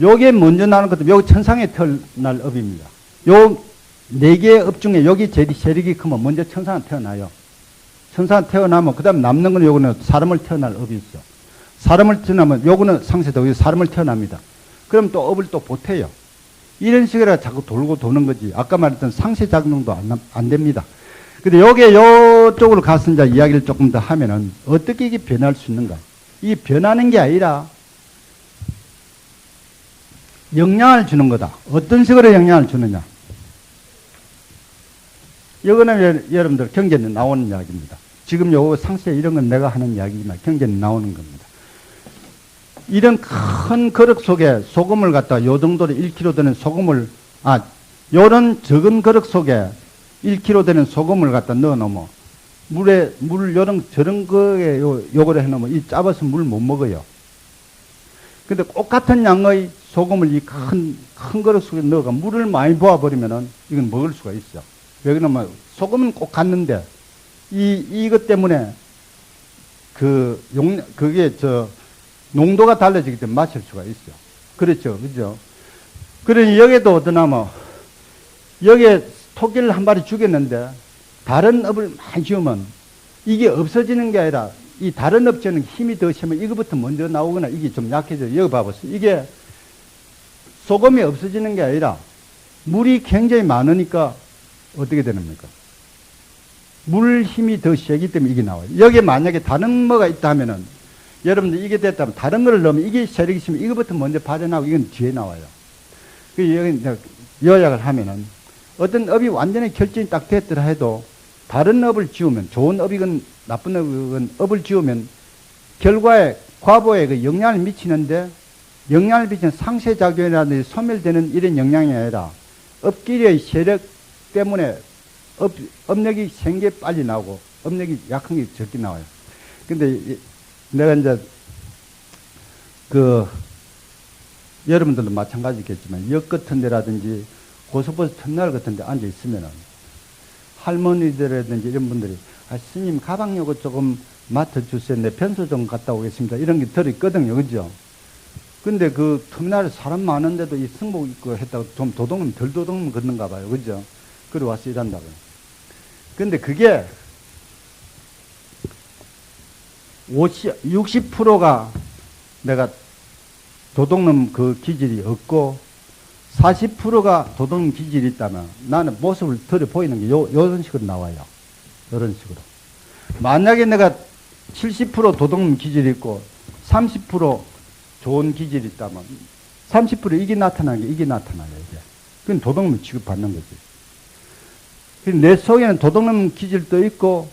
요게 먼저 나는 것도 요게 천상에 태어날 업입니다. 요 4개의 업 중에 여기 세력이 크면 먼저 천상에 태어나요. 천상에 태어나면 그 다음 남는 건 요거는 사람을 태어날 업이 있어. 사람을 태어나면 요거는 상쇄되고 사람을 태어납니다. 그럼 또 업을 또 보태요. 이런 식으로 자꾸 돌고 도는 거지. 아까 말했던 상쇄작용도 안 됩니다. 근데 요게 요쪽으로 가서 이제 이야기를 조금 더 하면은 어떻게 이게 변할 수 있는가? 이 변하는 게 아니라 영향을 주는 거다. 어떤 식으로 영향을 주느냐? 이거는 여러분들 경제는 나오는 이야기입니다. 지금 요 상세 이런 건 내가 하는 이야기지만 경제는 나오는 겁니다. 이런 큰 그릇 속에 소금을 갖다 요 정도로 1kg 되는 소금을, 요런 적은 그릇 속에 1kg 되는 소금을 갖다 넣어 놓으면 요런 저런 거에 요거를 해 놓으면 이 짜봐서 물 못 먹어요. 근데 똑같은 양의 소금을 이 큰 그릇 속에 넣어가 물을 많이 부어버리면은 이건 먹을 수가 있어. 왜 그러냐면 소금은 꼭 갔는데 이것 때문에 그게 농도가 달라지기 때문에 마실 수가 있어. 그렇죠. 그죠? 그러니 여기도 어떠냐면 여기에 토끼를 한 마리 죽였는데 다른 업을 많이 지으면 이게 없어지는 게 아니라 이 다른 업체는 힘이 더 세면 이거부터 먼저 나오거나 이게 좀 약해져요. 여기 봐보세요. 이게 소금이 없어지는 게 아니라 물이 굉장히 많으니까 어떻게 되는 겁니까? 물 힘이 더 세기 때문에 이게 나와요. 여기에 만약에 다른 뭐가 있다 하면은, 여러분들 이게 됐다면 다른 거를 넣으면 이게 세력이 있으면 이거부터 먼저 발현하고 이건 뒤에 나와요. 그 여기 이제 요약을 하면은, 어떤 업이 완전히 결정이 딱 됐더라 해도 다른 업을 지우면, 좋은 업이건 나쁜 업이건 업을 지우면 결과에, 과보에 그 영향을 미치는데, 영향을 미치는 상쇄작용이라든지 소멸되는 이런 영향이 아니라 업끼리의 세력 때문에 업력이 생게 빨리 나오고 업력이 약한 게 적게 나와요. 근데 내가 이제 여러분들도 마찬가지겠지만 역 같은 데라든지 고속버스 터미널 같은 데 앉아 있으면은 할머니들이라든지 이런 분들이 스님 가방 요거 조금 맡아주세요. 내 변소 좀 갔다 오겠습니다. 이런 게 들어있거든요. 그죠? 근데 그 터미널에 사람 많은데도 이 승복 입고 했다고 좀 도둑놈, 덜 도둑놈 걷는가 봐요. 그죠? 그래 와서 일한다고요. 근데 그게 60%가 내가 도둑놈 그 기질이 없고 40%가 도둑놈 기질이 있다면 나는 모습을 들여 보이는 게 요런 식으로 나와요. 요런 식으로. 만약에 내가 70% 도둑놈 기질이 있고 30% 좋은 기질이 있다면 30% 이게 나타나는 게 이게 나타나요. 이게. 그건 도둑놈 취급받는 거지. 내 속에는 도둑놈 기질도 있고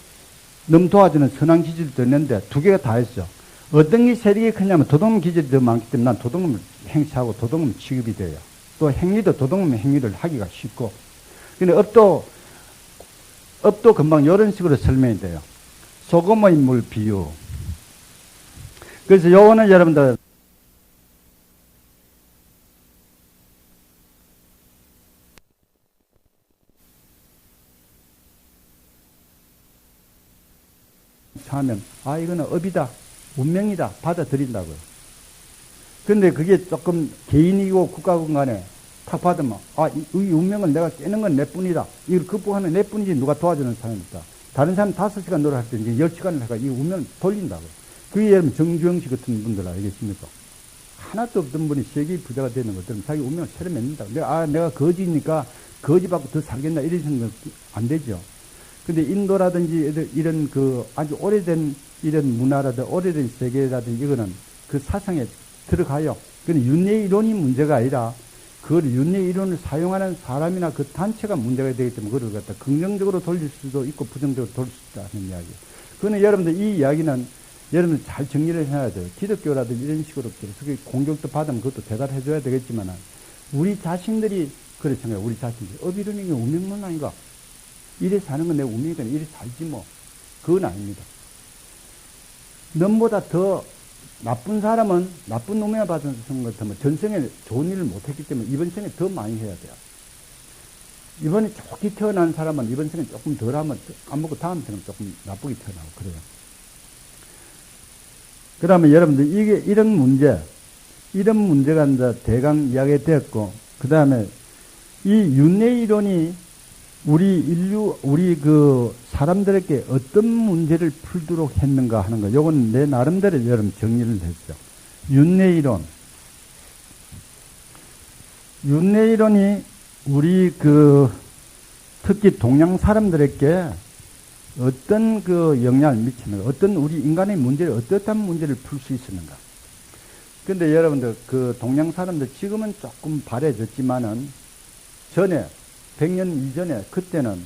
놈 도와주는 선한 기질도 있는데 두 개가 다 있어. 어떤 게 세력이 크냐면 도둑놈 기질이 더 많기 때문에 난 도둑놈을 행사하고 도둑놈 취급이 돼요. 또 행위도 도둑놈 행위를 하기가 쉽고. 근데 업도 금방 이런 식으로 설명이 돼요. 소금의 물 비유. 그래서 요거는 여러분들 하면 이거는 업이다, 운명이다 받아들인다고요. 근데 그게 조금 개인이고 국가군 간에 탁 받으면 이 운명을 내가 깨는 건 내뿐이다. 이걸 극복하는 내뿐이지 누가 도와주는 사람이 있다. 다른 사람 5시간 노력할 때 이제 10시간을 해가 이 운명을 돌린다고요. 그게 여러분 정주영 씨 같은 분들 알겠습니까? 하나도 없던 분이 세계 부자가 되는 것들은 자기 운명을 새로 맺는다. 내가 거지니까 거지 받고 더 살겠나 이런 생각 안 되죠. 근데 인도라든지 이런 아주 오래된 이런 문화라든지 오래된 세계라든지 이거는 그 사상에 들어가요. 근데 윤회 이론이 문제가 아니라 그 윤회 이론을 사용하는 사람이나 그 단체가 문제가 되기 때문에 그걸 갖다 긍정적으로 돌릴 수도 있고 부정적으로 돌릴 수도 있다는 이야기예요. 그런데 여러분들 이 이야기는 여러분들 잘 정리를 해야 돼요. 기독교라든지 이런 식으로 계속 공격도 받으면 그것도 대답해 줘야 되겠지만 우리 자신들이 그래 생각해요. 우리 자신들이 업이론이 게 운명론 아닌가? 이래 사는 건 내 운명이니까 이래 살지 뭐. 그건 아닙니다. nom보다 더 나쁜 사람은 나쁜 운명을 받은 것 같으면 전생에 좋은 일을 못했기 때문에 이번 생에 더 많이 해야 돼요. 이번에 좋게 태어난 사람은 이번 생에 조금 덜 하면 안 먹고 다음 생에 조금 나쁘게 태어나고 그래요. 그 다음에 여러분들 이런 문제가 이제 대강 이야기가 되었고, 그 다음에 이 윤회 이론이 우리 사람들에게 어떤 문제를 풀도록 했는가 하는 거, 요건 내 나름대로 여러분 정리를 했죠. 윤회 이론이 우리 특히 동양 사람들에게 어떤 영향을 미치는가, 어떤 우리 인간의 문제를, 어떠한 문제를 풀 수 있었는가. 근데 여러분들, 동양 사람들 지금은 조금 바래졌지만은 전에, 100년 이전에, 그때는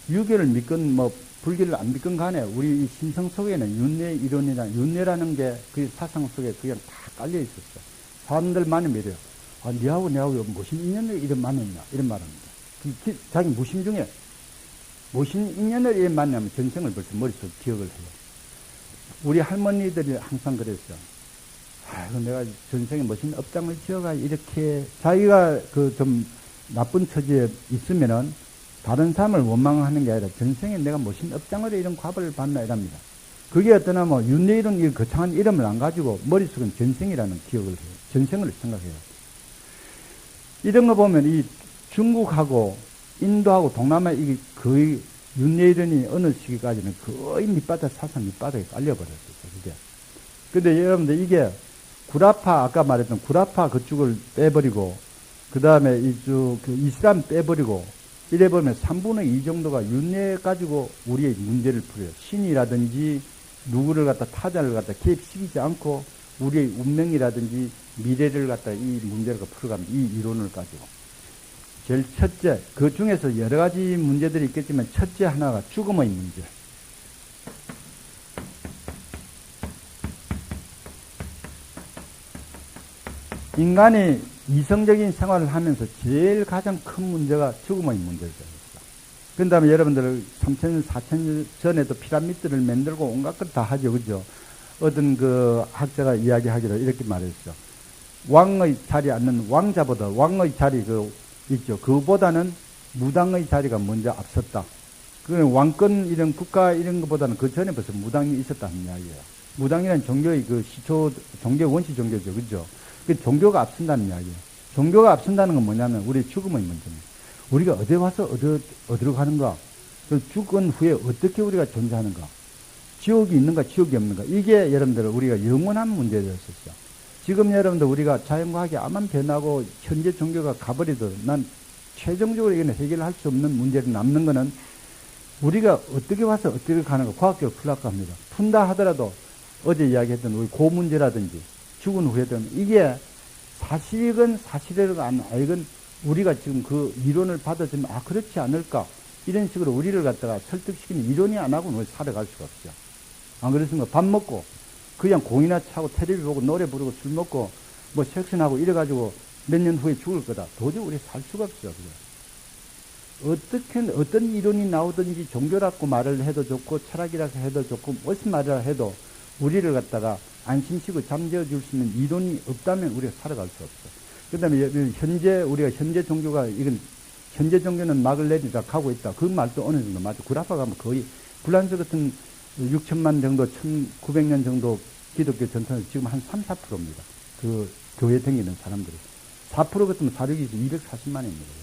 유교를 믿건 불교를 안 믿건 간에 우리 신성 속에는 윤회라는 게 그 사상 속에 그게 다 깔려 있었어. 사람들 많이 이래요. 니하고 내하고 무슨 인연을 이런 만났냐, 이런 말합니다. 자기 무심 중에 무슨 인연을 이런 만나면 전생을 벌써 머릿속에 기억을 해요. 우리 할머니들이 항상 그랬어. 내가 전생에 무슨 업장을 지어가 이렇게 자기가 좀 나쁜 처지에 있으면은 다른 사람을 원망하는 게 아니라 전생에 내가 무슨 업장으로 이런 과보를 받나 이랍니다. 그게 어떠나 윤회 이런 이 거창한 이름을 안 가지고 머릿속은 전생이라는 기억을 해요. 전생을 생각해요. 이런 거 보면 이 중국하고 인도하고 동남아 이게 거의 윤회 이론이 어느 시기까지는 거의 사상 밑바닥에 깔려버렸어요. 그게. 근데 여러분들 이게 구라파, 아까 말했던 구라파 그쪽을 빼버리고, 그 다음에 이슬람 빼버리고, 이래 보면 3분의 2 정도가 윤회 가지고 우리의 문제를 풀어요. 신이라든지 누구를 갖다 타자를 갖다 개입시키지 않고 우리의 운명이라든지 미래를 갖다 이 문제를 풀어갑니다. 이 이론을 가지고. 제일 첫째, 그 중에서 여러 가지 문제들이 있겠지만 첫째 하나가 죽음의 문제. 인간이 이성적인 생활을 하면서 제일 가장 큰 문제가 죽음의 문제죠. 그 다음에 여러분들 3,000년, 4,000년 전에도 피라미드를 만들고 온갖 걸 다 하죠. 그죠? 어떤 그 학자가 이야기하기로 이렇게 말했죠. 왕의 자리에 앉는 왕자보다 왕의 자리 있죠. 그보다는 무당의 자리가 먼저 앞섰다. 그 왕권 이런 국가 이런 것보다는 그 전에 벌써 무당이 있었다는 이야기예요. 무당이란 종교의 그 시초, 종교 원시 종교죠. 그죠? 그 종교가 앞선다는 이야기예요. 종교가 앞선다는 건 뭐냐면 우리의 죽음의 문제입니다. 우리가 어디 와서 어디로 가는가? 죽은 후에 어떻게 우리가 존재하는가? 지옥이 있는가, 지옥이 없는가? 이게 여러분들 우리가 영원한 문제였었죠. 지금 여러분들 우리가 자연과학이 암만 변하고 현재 종교가 가버리도 난 최종적으로 이거는 해결할 수 없는 문제로 남는 거는 우리가 어떻게 와서 어떻게 가는가 과학적으로 풀려고 합니다. 푼다 하더라도 어제 이야기했던 우리 고 문제라든지 죽은 후에든 이게 사실이건 사실이건 아니건 우리가 지금 그 이론을 받아들이면 그렇지 않을까 이런 식으로 우리를 갖다가 설득시키는 이론이 안 하고는 우리 살아갈 수가 없죠. 안 그렇습니까? 밥 먹고 그냥 공이나 차고 텔레비 보고 노래 부르고 술 먹고 뭐 섹션하고 이래가지고 몇 년 후에 죽을 거다. 도저히 우리 살 수가 없죠. 어떤 이론이 나오든지 종교라고 말을 해도 좋고 철학이라고 해도 좋고 무슨 말이라 해도 우리를 갖다가 안심시고 잠재워 줄 수 있는 이론이 없다면 우리가 살아갈 수 없어. 그 다음에 우리가 현재 종교가, 이건, 현재 종교는 막을 내리다 가고 있다. 그 말도 어느 정도 맞죠. 구라파 가면 거의, 불란서 같은 6천만 정도, 1900년 정도 기독교 전통에서 지금 한 3, 4%입니다. 그 교회 다니는 사람들이. 4% 같으면 사륙이 240만입니다.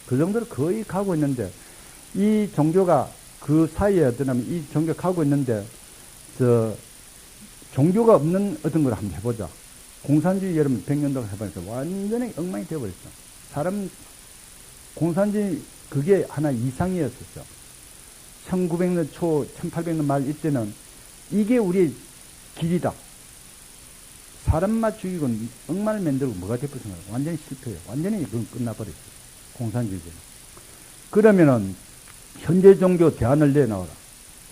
그 정도로 거의 가고 있는데, 이 종교가 그 사이에 어떠냐면 이 종교가 가고 있는데, 종교가 없는 어떤 걸 한번 해보자. 공산주의 여러분 100년 동안 해보니까 완전히 엉망이 되어버렸어. 사람, 공산주의 그게 하나 이상이었었죠. 1900년 초, 1800년 말 이때는 이게 우리의 길이다. 사람만 죽이고 엉망을 만들고 뭐가 될까 생각해요. 완전히 실패해요. 완전히 그건 끝나버렸어요. 공산주의는. 그러면은 현재 종교 대안을 내놔라.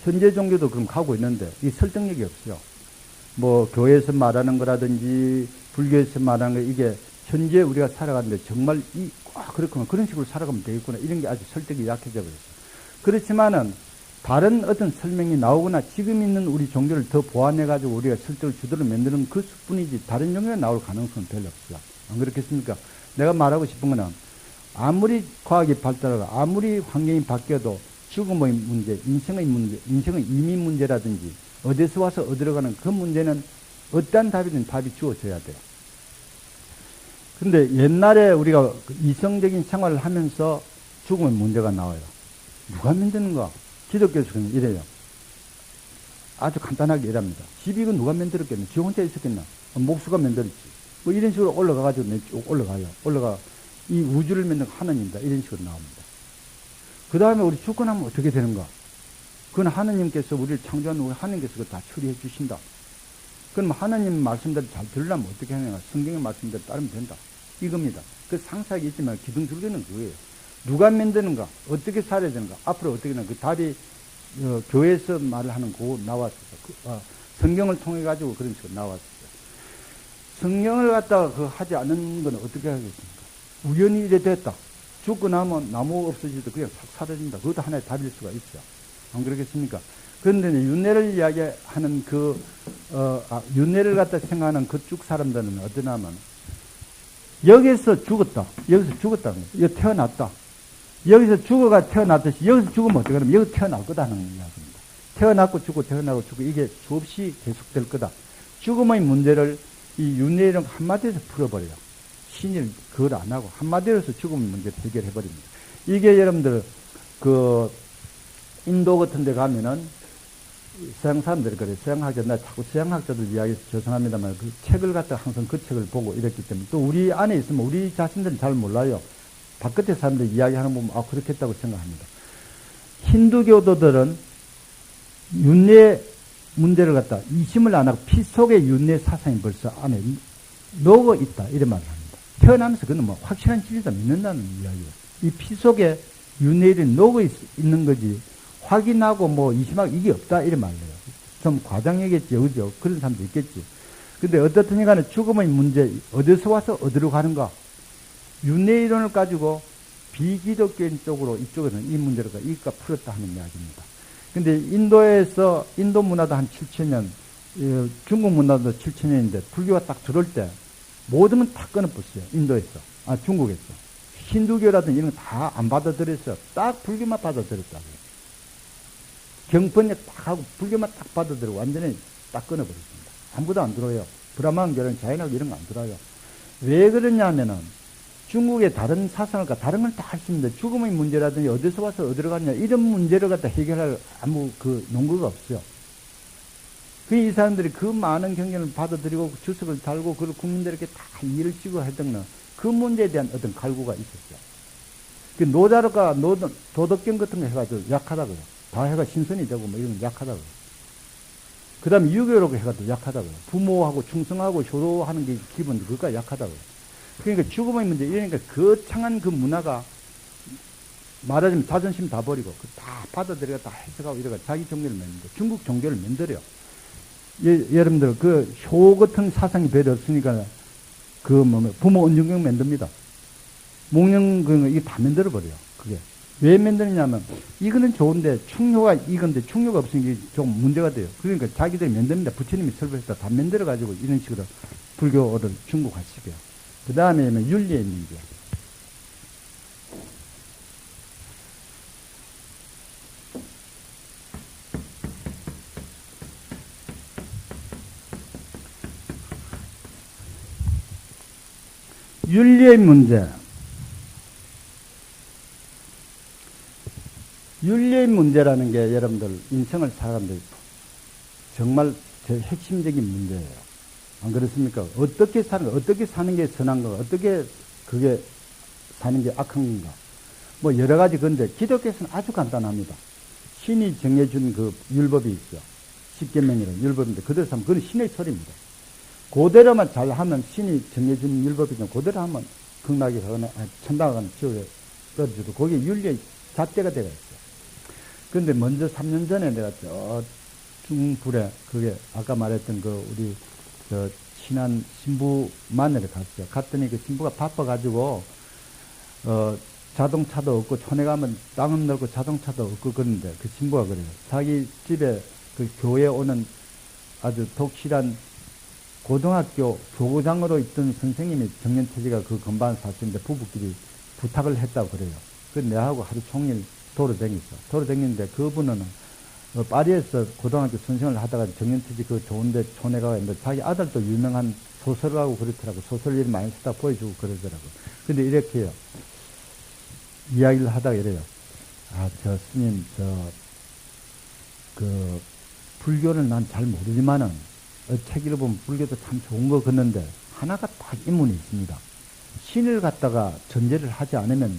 현재 종교도 그럼 가고 있는데 이 설득력이 없어요. 뭐 교회에서 말하는 거라든지 불교에서 말하는 거 이게 현재 우리가 살아가는데 정말 그렇구나 그런 식으로 살아가면 되겠구나 이런 게 아주 설득이 약해져 버렸어요. 그렇지만은 다른 어떤 설명이 나오거나 지금 있는 우리 종교를 더 보완해 가지고 우리가 설득을 주도로 만드는 그 수뿐이지 다른 종교가 나올 가능성은 별로 없어요. 안 그렇겠습니까? 내가 말하고 싶은 거는 아무리 과학이 발달하고 아무리 환경이 바뀌어도 죽음의 문제, 인생의 문제, 인생의 이민 문제라든지 어디서 와서 어디로 가는 그 문제는 어떠한 답이든 답이 주어져야 돼요. 근데 옛날에 우리가 이성적인 생활을 하면서 죽음의 문제가 나와요. 누가 만드는가? 기독교에서는 이래요. 아주 간단하게 이랍니다. 집이 이거 누가 만들었겠나? 지 혼자 있었겠나? 목수가 만들었지. 뭐 이런 식으로 올라가가지고 쭉 올라가요. 이 우주를 만든 하나님이다. 이런 식으로 나옵니다. 그 다음에 우리 죽고 나면 어떻게 되는가? 그건 하나님께서 우리를 창조한 우리 하나님께서 그거 다 처리해 주신다. 그럼 하나님 말씀대로 잘 들으려면 어떻게 하냐? 성경의 말씀대로 따르면 된다. 이겁니다. 그 상세하게 있지만 기둥줄기는 그거예요. 누가 만드는가? 어떻게 살아야 되는가? 앞으로 어떻게 되는가? 그 답이 교회에서 말을 하는 거 나왔었어. 성경을 통해 가지고 그런 식으로 나왔었어요. 성경을 갖다가 하지 않는 건 어떻게 하겠습니까? 우연히 이래 됐다. 죽고 나면 나무 없어지도 그냥 싹 사라진다. 그것도 하나의 답일 수가 있죠. 안 그렇겠습니까? 그런데 윤회를 이야기하는 윤회를 갖다 생각하는 그쪽 사람들은 어떠냐면, 여기서 죽었다. 여기서 죽었다. 여기 태어났다. 여기서 죽어가 태어났듯이 여기서 죽으면 어떻게 하냐면 여기 태어날 거다는 이야기입니다. 태어났고 죽고 태어나고 죽고 이게 수없이 계속될 거다. 죽음의 문제를 이 윤회는 한마디에서 풀어버려요. 신일 그걸 안 하고 한마디로서 죽음의 문제를 해결해버립니다. 이게 여러분들 인도 같은 데 가면은 서양 사람들이 그래요. 서양학자, 나 자꾸 서양학자들 이야기해서 죄송합니다만 그 책을 갖다 항상 그 책을 보고 이랬기 때문에 또 우리 안에 있으면 우리 자신들은 잘 몰라요. 바깥에 사람들 이야기하는 거 보면, 아, 그렇겠다고 생각합니다. 힌두교도들은 윤회 문제를 갖다 이심을 안 하고 피 속에 윤회 사상이 벌써 안에 녹어 있다. 이런 말을 합니다. 태어나면서 그건 뭐 확실한 진리다 믿는다는 이야기예요. 이 피 속에 윤회일이 녹어 있는 거지, 확인하고 뭐 이심하고 이게 없다. 이런 말을 해요. 좀 과장이겠지, 그죠? 그런 사람도 있겠지. 근데 어떻든 간에 죽음의 문제, 어디서 와서 어디로 가는가? 윤회 이론을 가지고 비기독교인 쪽으로 이쪽에서는 이 문제를 이까 풀었다 하는 이야기입니다. 근데 인도에서, 인도 문화도 한 7,000년, 중국 문화도 7,000년인데 불교가 딱 들어올 때 모든 건 다 끊어버렸어요. 인도에서. 아, 중국에서. 힌두교라든지 이런 거 다 안 받아들였어요. 딱 불교만 받아들였다고요. 경번에 딱 하고 불교만 딱 받아들이고 완전히 딱 끊어버렸습니다. 아무도 안 들어요. 브라만교는 자연학 이런 거 안 들어요. 왜 그러냐 하면은 중국의 다른 사상을 다른 걸 다 할 수 있는데 죽음의 문제라든지 어디서 와서 어디로 갔냐 이런 문제를 갖다 해결할 아무 그 논거가 없어요. 그 이 사람들이 그 많은 경전을 받아들이고 주석을 달고 그 국민들에게 다 이해를 시고 했던 그 문제에 대한 어떤 갈구가 있었어요. 그 노자르가 도덕경 같은 거 해가지고 약하다고요. 다 해가 신선이 되고 뭐 이런 거 약하다고요. 그 다음에 유교로 해가지고 약하다고요. 부모하고 충성하고 효도하는 게 기본 그거가 약하다고요. 그러니까 죽음의 문제, 이러니까 거창한 그 문화가 말하자면 자존심 다 버리고 다 받아들여가 다 해석하고 이래가 자기 종교를 만드는 거예요. 중국 종교를 만들어요. 여러분들 그 효 같은 사상이 별로 없으니까 그 뭐 부모 은중경 만듭니다. 목령 그 이게 다 만들어 버려요. 그게 왜 만드느냐면 이거는 좋은데 충효가 이건데 충효가 없으니까 좀 문제가 돼요. 그러니까 자기들이 만듭니다. 부처님이 설법했다 다 만들어 가지고 이런 식으로 불교를 중국화시켜요. 그 다음에 윤리의 문제. 윤리의 문제. 윤리의 문제라는 게 여러분들 인생을 살아가는데 정말 제일 핵심적인 문제예요. 안 그렇습니까? 어떻게 사는 게 선한 건가? 어떻게 그게 사는 게 악한 건가? 뭐 여러 가지 건데 기독교에서는 아주 간단합니다. 신이 정해준 그 율법이 있죠. 십계명이라는 율법인데 그대로 하면 그건 신의 소리입니다. 그대로만 잘하면 신이 정해준 율법이죠. 그대로 하면 극락에 가거나 천당에 가거나 지옥에 떨어져도 거기에 윤리의 잣대가 되어 있어요. 그런데 먼저 3년 전에 내가 저 중불에 그게 아까 말했던 그 우리 저 친한 신부 만나러 갔어요. 갔더니 그 신부가 바빠가지고 자동차도 없고 촌에 가면 땅은 넓고 자동차도 없고 그러는데 그 신부가 그래요. 자기 집에 그 교회에 오는 아주 독실한 고등학교 교구장으로 있던 선생님이 정년퇴직가 그 건반 사시는데 부부끼리 부탁을 했다고 그래요. 그 내하고 하루 종일 도로 다니는데 그분은 파리에서 고등학교 선생을 하다가 정년퇴직 그 좋은데 촌에 가서 자기 아들도 유명한 소설을 하고 그렇더라고. 소설 일 많이 쓰다 보여주고 그러더라고. 근데 이렇게 해요. 이야기를 하다가 이래요. 아, 저 스님, 불교는 난 잘 모르지만은, 책 읽어보면 불교도 참 좋은 거 같는데, 하나가 딱 인문이 있습니다. 신을 갖다가 전제를 하지 않으면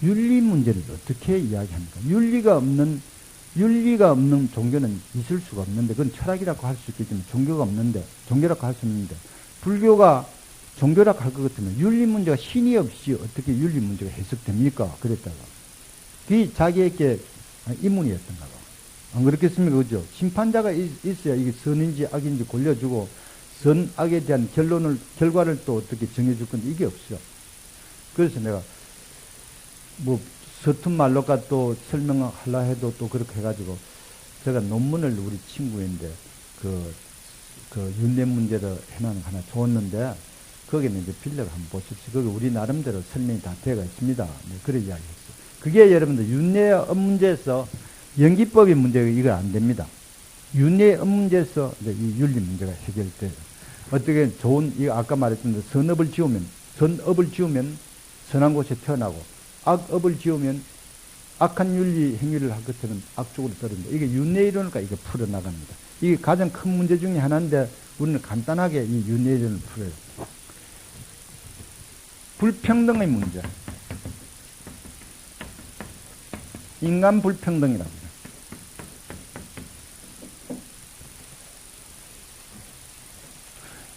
윤리 문제를 어떻게 이야기합니까? 윤리가 없는 종교는 있을 수가 없는데, 그건 철학이라고 할 수 있겠지만, 종교라고 할 수 있는데, 불교가 종교라고 할 것 같으면, 윤리 문제가 신이 없이 어떻게 윤리 문제가 해석됩니까? 그랬다가. 그게 자기에게 인문이었던가 봐. 안 그렇겠습니까? 그죠? 심판자가 있어야 이게 선인지 악인지 골려주고, 선악에 대한 결과를 또 어떻게 정해줄 건데, 이게 없어요. 그래서 내가, 서툰 말로가 또 설명하려 해도 또 그렇게 해가지고, 제가 논문을 우리 친구인데, 윤례 문제를 해놓은 거 하나 줬는데, 거기는 이제 빌려가 한번 보십시오. 거기 우리 나름대로 설명이 다 되어 있습니다. 네, 그런 이야기 했어요. 그게 여러분들 윤례의 문제에서 연기법의 문제가 이거 안 됩니다. 윤례의 문제에서 이제 이 윤리 문제가 해결돼요. 어떻게 이거 아까 말했던 선업을 지우면 선한 곳에 태어나고, 악업을 지으면 악한 윤리 행위를 할 것처럼 악쪽으로 떨어진다. 이게 윤례 이론을까 이게 풀어나갑니다. 이게 가장 큰 문제 중에 하나인데 우리는 간단하게 이 윤례 이론을 풀어요. 불평등의 문제. 인간 불평등이라고 해요.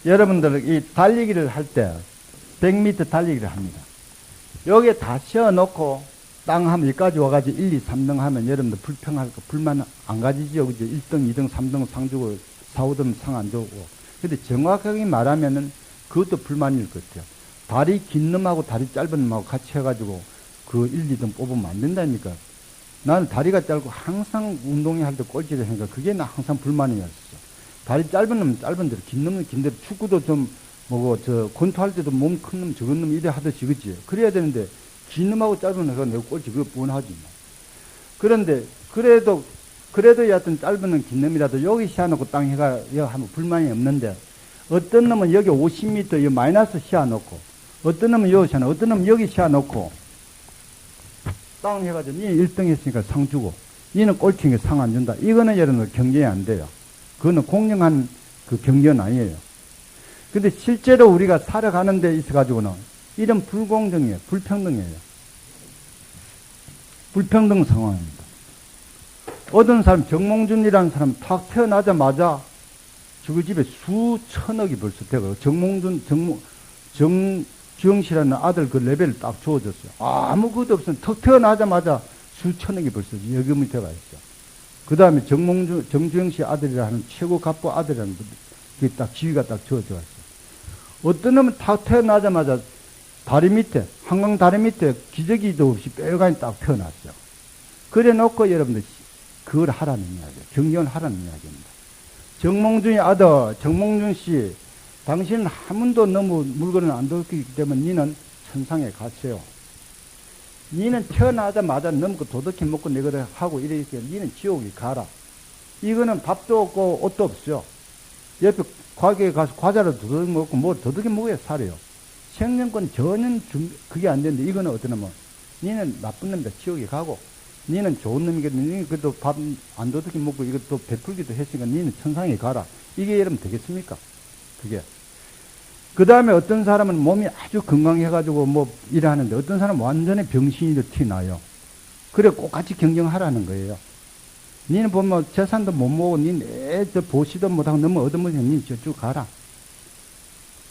여러분들 이 달리기를 할 때 100m 달리기를 합니다. 여기에 다 씌워놓고 땅 하면 여기까지 와가지고 1, 2, 3등 하면 여러분들 불평할 거 불만 안 가지죠. 그죠? 1등, 2등, 3등 상 주고 4, 5등 상 안 주고. 근데 정확하게 말하면은 그것도 불만일 것 같아요. 다리 긴 놈하고 다리 짧은 놈하고 같이 해가지고 그 1, 2등 뽑으면 안 된다니까. 나는 다리가 짧고 항상 운동회 할 때 꼴찌를 하니까 그게 나 항상 불만이었어. 다리 짧은 놈은 짧은 대로, 긴 놈은 긴 대로, 축구도 좀, 권투할 때도 몸 큰 놈, 적은 놈 이래 하듯이, 그치? 그래야 되는데, 긴 놈하고 짧은 놈하고 내가 꼴찌, 그거 뻔하지. 뭐. 그런데, 그래도 여하튼 짧은 놈, 긴 놈이라도 여기 씌워놓고 땅 해가, 여기 하면 불만이 없는데, 어떤 놈은 여기 50m, 여기 마이너스 씌워놓고, 어떤 놈은 여기 씌워놓고, 어떤 놈은 여기 씌워놓고, 땅 해가지고, 니 1등 했으니까 상 주고, 니는 꼴찌니까 상 안 준다. 이거는 여러분들 경쟁이 안 돼요. 그거는 공정한 그 경쟁은 아니에요. 근데 실제로 우리가 살아가는 데 있어가지고는 이런 불공정이에요. 불평등이에요. 불평등 상황입니다. 어떤 사람, 정몽준이라는 사람 탁 태어나자마자 저그 집에 수천억이 벌써 되고, 정주영 씨라는 아들 그 레벨을 딱 주어졌어요. 아무 것도 없으면 턱 태어나자마자 수천억이 벌써 여금이 들어가 있어요. 그 다음에 정주영 씨 아들이라 하는 최고 갑부 아들이라는 게 딱 지위가 딱 주어져 있어요. 어떤 놈은 딱 태어나자마자 다리 밑에, 한강 다리 밑에 기저귀도 없이 뼈간이 딱 태어났어요. 그래 놓고 여러분들 그걸 하라는 이야기예요. 경영을 하라는 이야기입니다. 정몽준의 아들, 정몽준 씨, 당신은 한 번도 너무 물건을 안 돌리기 때문에 니는 천상에 갔어요. 니는 태어나자마자 넘고 도덕히 먹고 내거를 하고 이러니까 니는 지옥에 가라. 이거는 밥도 없고 옷도 없어요. 옆에 가게에 가서 과자를 도둑이 먹고 뭐 도둑이 먹어야 살아요. 생명권 전혀 그게 안 되는데 이거는 어떠냐면 니는 나쁜 놈이다. 지옥에 가고 니는 좋은 놈이거든. 니는 그래도 밥 안 도둑이 먹고 이것도 베풀기도 했으니까 니는 천상에 가라. 이게 여러분 되겠습니까? 그게. 그 다음에 어떤 사람은 몸이 아주 건강해가지고 뭐 일하는데 어떤 사람은 완전히 병신이로 티나요. 그래 꼭 같이 경쟁하라는 거예요. 니는 보면 재산도 못 모으고 니는 보시도 못하고 너무 얻어먹으니까 니는 저쪽 가라.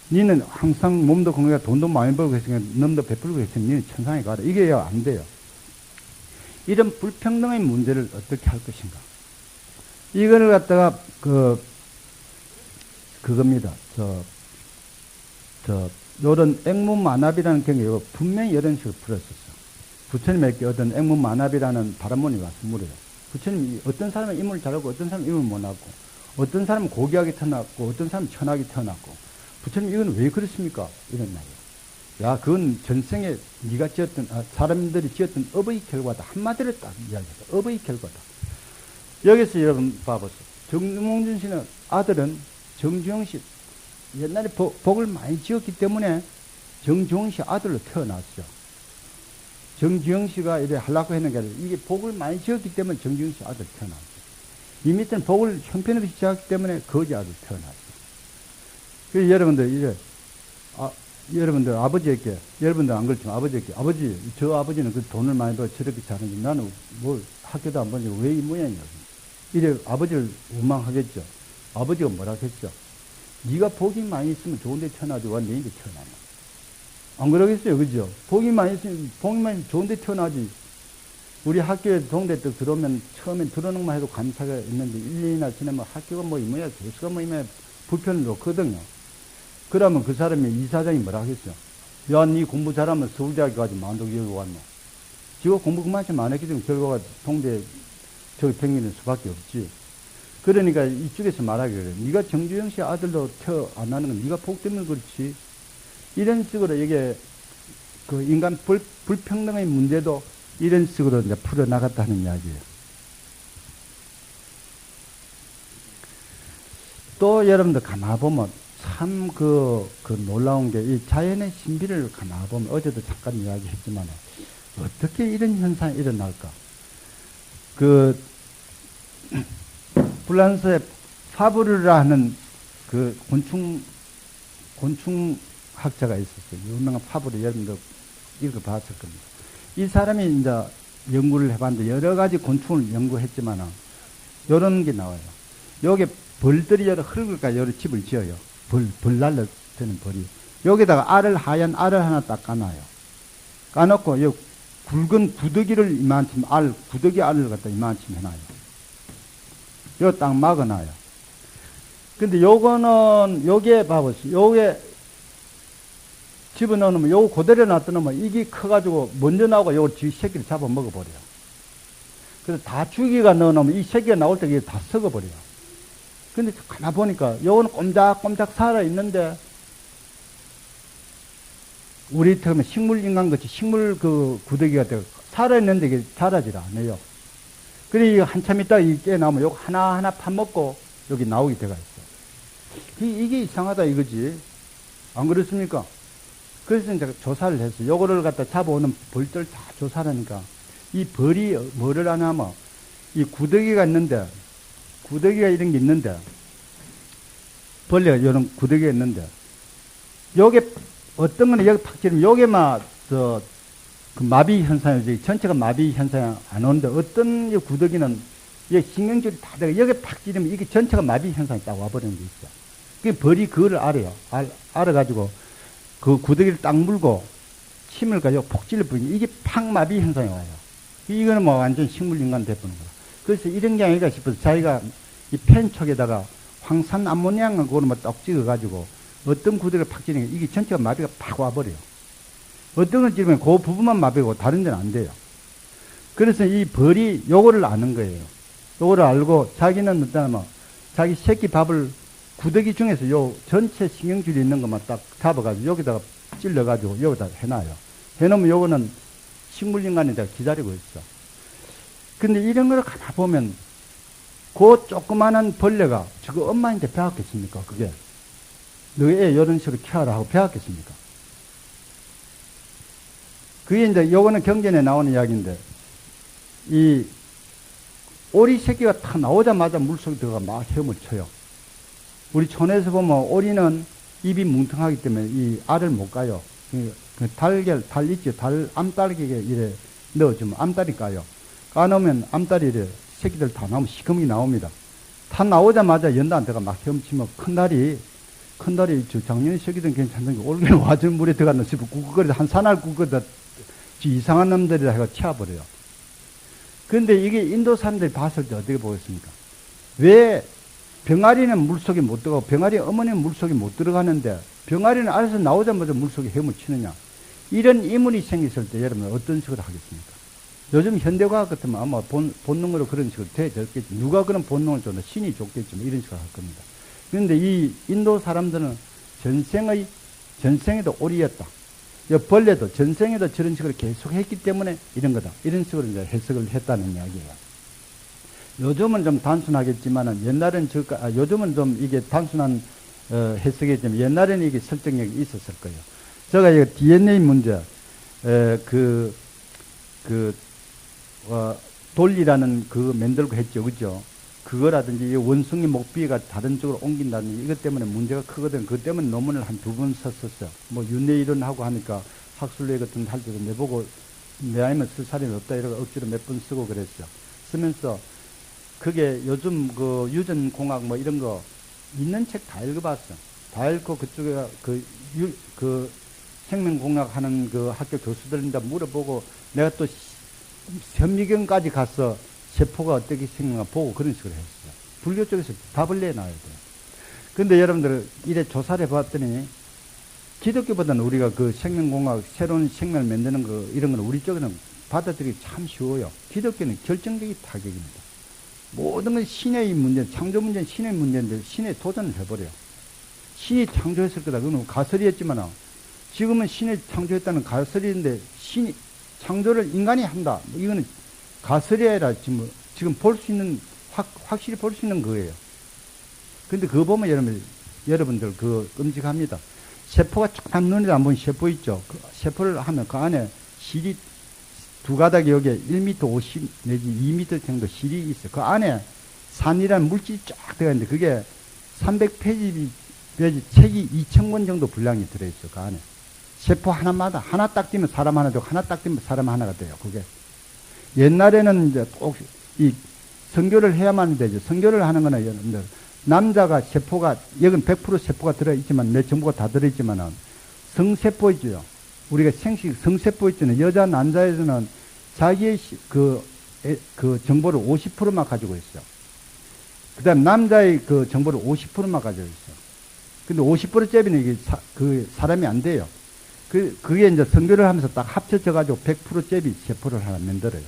니는 항상 몸도 건강하고 돈도 많이 벌고 했으니까 넘도 베풀고 했으니까 니는 천상에 가라. 이게 안 돼요. 이런 불평등의 문제를 어떻게 할 것인가. 이거를 갖다가 그겁니다. 요런 액문만합이라는 경우에 분명히 이런 식으로 풀었었어. 부처님에게 어떤 액문만합이라는 바람문이 와서 물어요. 부처님이 어떤 사람은 인물을 잘하고 어떤 사람은 인물을 못하고 어떤 사람은 고귀하게 태어났고 어떤 사람은 천하게 태어났고 부처님 이건 왜 그렇습니까? 이런 말이에요. 야, 그건 전생에 네가 지었던 사람들이 지었던 업의 결과다. 한마디로 딱 이야기해서 업의 결과다. 여기서 여러분 봐보세요. 정몽준 씨는 아들은 정주영 씨 옛날에 복을 많이 지었기 때문에 정주영 씨 아들로 태어났죠. 정주영 씨가 이래 하려고 했는 게 아니라 이게 복을 많이 지었기 때문에 정주영 씨 아들 태어났죠. 이 밑에는 복을 형편없이 지었기 때문에 거지 아들 태어났죠. 그래서 여러분들 이제 여러분들 아버지에게 여러분들 안 그렇지만 아버지에게 아버지 저 아버지는 그 돈을 많이 벌어 저렇게 잘하는지 나는 뭐 학교도 안 보니까 왜 이 모양이야. 이래 아버지를 원망하겠죠. 아버지가 뭐라 했죠. 네가 복이 많이 있으면 좋은 데 태어나지 왜 내 인데 태어나냐. 안 그러겠어요. 그죠? 복이 많이 있으면 좋은 데 태어나지. 우리 학교에 동대 때 들어오면 처음에 들어오는 것만 해도 감사가 있는데 1, 2년이나 지나면 학교가 뭐 이모야 교수가 뭐 이모야 불편을 놓거든요. 그러면 그 사람이 이사장이 뭐라 하겠죠. 야, 네 공부 잘하면 서울대학교 가지 만독 여기 왔노. 지가 공부 그만큼 안 했기 때문에 결과가 동대 저기 평균일 수밖에 없지. 그러니까 이쪽에서 말하기 그래. 네가 정주영 씨 아들로 안 나는 건 네가 복 때문에 그렇지. 이런 식으로 이게 그 인간 불평등의 문제도 이런 식으로 이제 풀어나갔다는 이야기예요. 또 여러분들 가만 보면 참 놀라운 게 이 자연의 신비를 가만 보면 어제도 잠깐 이야기했지만 어떻게 이런 현상이 일어날까. 프랑스의 파브르라 하는 그 곤충학자가 있었어요. 유명한 파브르 여러분들 읽어봤을 겁니다. 이 사람이 이제 연구를 해봤는데 여러 가지 곤충을 연구했지만은 요런 게 나와요. 여기 벌들이 여러 흙을까 여러 집을 지어요. 벌 날려드는 벌이. 여기다가 하얀 알을 하나 딱 까놔요. 까놓고 요 굵은 구더기를 이만큼 구더기 알을 갖다 이만큼 해놔요. 요 딱 막아놔요. 근데 요거는, 요게 봐보세요. 요게 집어넣으면, 요거 그대로 놔두면 이게 커가지고 먼저 나오고 요거 새끼를 잡아 먹어버려요. 그래서 다 죽이가 넣어놓으면 이 새끼가 나올 때 이게 다 썩어버려요. 근데 가만 보니까 요거는 꼼짝꼼짝 살아있는데, 우리 처음에 식물인간 같이 식물 구더기가 되고 살아있는데 이게 자라질 않아요. 그래, 한참 있다가 이 깨나면 요거 하나하나 파먹고 여기 나오게 돼가 있어. 이게 이상하다 이거지. 안 그렇습니까? 그래서 이제 조사를 했어요. 요거를 갖다 잡아오는 벌들 다 조사를 하니까 이 벌이 뭐를 하냐면 이 구더기가 있는데, 구더기가 이런 게 있는데, 벌레가 이런 구더기가 있는데, 요게 어떤 거는 여기 팍 찌르면 요게 그 마비 현상이지, 전체가 마비 현상이 안 오는데, 어떤 이 구더기는 이 신경줄이 다 되고 여기 팍 찌르면 이게 전체가 마비 현상이 딱 와버리는 게 있어. 그 벌이 그걸 알아요. 알아가지고 그 구더기를 딱 물고 침을 가지고 폭 찔러 뿌리니 이게 팍 마비 현상이 와요. 이거는 뭐 완전 식물인간 돼버는 거야. 그래서 이런 게 아닐까 싶어서 자기가 이 펜 촉에다가 황산 암모니아가 그걸 뭐 떡 찍어가지고 어떤 구더기를 팍 찌르니까 이게 전체가 마비가 팍 와버려요. 어떤 걸 찌르면 그 부분만 마비고 다른 데는 안 돼요. 그래서 이 벌이 요거를 아는 거예요. 요거를 알고 자기는 어떠냐면 자기 새끼 밥을 구더기 중에서 요 전체 신경줄이 있는 것만 딱 잡아가지고 여기다가 찔러가지고 여기다 해놔요. 해놓으면 요거는 식물인간이 다 기다리고 있어. 근데 이런 걸 가만 보면 그 조그마한 벌레가 저거 엄마한테 배웠겠습니까? 그게 너희 애 이런 식으로 키워라 하고 배웠겠습니까? 그게 이제 요거는 경전에 나오는 이야기인데, 이 오리 새끼가 탁 나오자마자 물속에 들어가 막 헤엄을 쳐요. 우리 촌에서 보면 오리는 입이 뭉텅하기 때문에 이 알을 못 까요. 그 달 있죠. 암딸기에 이래 넣어주면 암딸이 까요. 까놓으면 암딸이 이래 새끼들 다 나오면 시커멓게 나옵니다. 다 나오자마자 연단 들어가 막 헤엄치면 큰 달이 작년에 새끼들은 괜찮은데 올해는 와전 물에 들어갔나 싶어 구거리다 한 사날 구거리다 이상한 놈들이라 해가 치워버려요. 그런데 이게 인도 사람들이 봤을 때 어떻게 보겠습니까? 왜 병아리는 물속에 못 들어가고 병아리 어머니는 물속에 못 들어가는데 병아리는 알아서 나오자마자 물속에 헤엄을 치느냐? 이런 이문이 생겼을 때 여러분 어떤 식으로 하겠습니까? 요즘 현대과학 같으면 아마 본능으로 그런 식으로 되어졌겠지. 누가 그런 본능을 줬나? 신이 줬겠지. 뭐 이런 식으로 할 겁니다. 그런데 이 인도 사람들은 전생에도 오리였다. 벌레도 전생에도 저런 식으로 계속 했기 때문에 이런 거다. 이런 식으로 이제 해석을 했다는 이야기예요. 요즘은 좀 단순하겠지만은 옛날엔 요즘은 좀 이게 단순한 해석이지만 옛날에는 이게 설득력이 있었을 거예요. 제가 이거 DNA 문제, 돌리라는 만들고 했죠. 그죠? 그거라든지 원숭이 목비가 다른 쪽으로 옮긴다든지 이것 때문에 문제가 크거든. 그것 때문에 논문을 한 2번 썼었어요. 뭐 윤회이론하고 하니까 학술회 같은 데 할 때도 내보고 내 아니면 쓸 사람이 없다 이러고 억지로 몇 번 쓰고 그랬어요. 쓰면서 그게 요즘 그 유전공학 뭐 이런 거 있는 책 다 읽어봤어. 다 읽고 그쪽에 그 생명공학 하는 그 학교 교수들인데 물어보고 내가 또 현미경까지 가서 세포가 어떻게 생겼나 보고 그런 식으로 했어요. 불교 쪽에서 답을 내놔야 돼요. 근데 여러분들 이래 조사를 해봤더니 기독교보다는 우리가 그 생명공학 새로운 생명을 만드는 거 이런 거는 우리 쪽에는 받아들이기 참 쉬워요. 기독교는 결정적인 타격입니다. 모든 건 신의 문제, 창조 문제는 신의 문제인데 신에 도전을 해버려요. 신이 창조했을 거다. 그건 가설이었지만 지금은 신이 창조했다는 가설인데 신이 창조를 인간이 한다. 이거는 가설이 아니라 지금 볼 수 있는 확실히 볼 수 있는 거예요. 근데 그거 보면 여러분들 그거 끔찍합니다. 세포가 조그만 눈에 안 보이는 세포 있죠. 그 세포를 하면 그 안에 실이 두 가닥이 여기에 1m 50 내지 2m 정도 실이 있어요. 그 안에 산이라는 물질이 쫙 들어가 있는데 그게 300페이지 책이 2000권 정도 분량이 들어있어요. 그 안에. 세포 하나마다 하나 딱 띄면 사람 하나 되고 하나 딱 띄면 사람 하나가 돼요. 그게. 옛날에는 이제 꼭 이 성교를 해야만 되죠. 성교를 하는 거는 여러분들, 남자가 세포가, 여긴 100% 세포가 들어있지만, 내 정보가 다 들어있지만은, 성세포 있죠. 우리가 생식 성세포 있잖아요. 여자, 남자에서는 자기의 그 정보를 50%만 가지고 있어요. 그 다음 남자의 그 정보를 50%만 가지고 있어요. 근데 50%짜리는 이게 사람이 안 돼요. 그게 이제 성교를 하면서 딱 합쳐져가지고 100%짜리 세포를 하나 만들어요.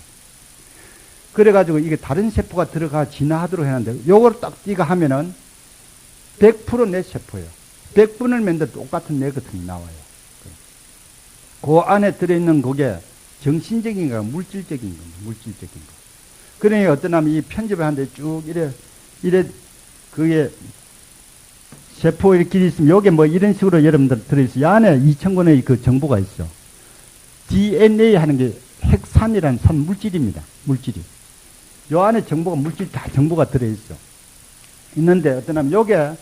그래가지고 이게 다른 세포가 들어가 진화하도록 해놨는데, 요걸 딱 띠가 하면은 100% 내 세포예요. 100분을 만들 똑같은 내 것이 나와요. 그 안에 들어있는 그게 정신적인 거, 물질적인 거, 물질적인 거. 그러니 어떤 하면 이 편집을 하는데 쭉 그게 세포 이렇게 있으면 요게 뭐 이런 식으로 여러분들 들어있어요. 이 안에 2000권의 그 정보가 있어. DNA 하는 게 핵산이라는 산 물질입니다. 물질이. 요 안에 정보가, 물질 다 정보가 들어있어. 있는데 어떤 하면 요게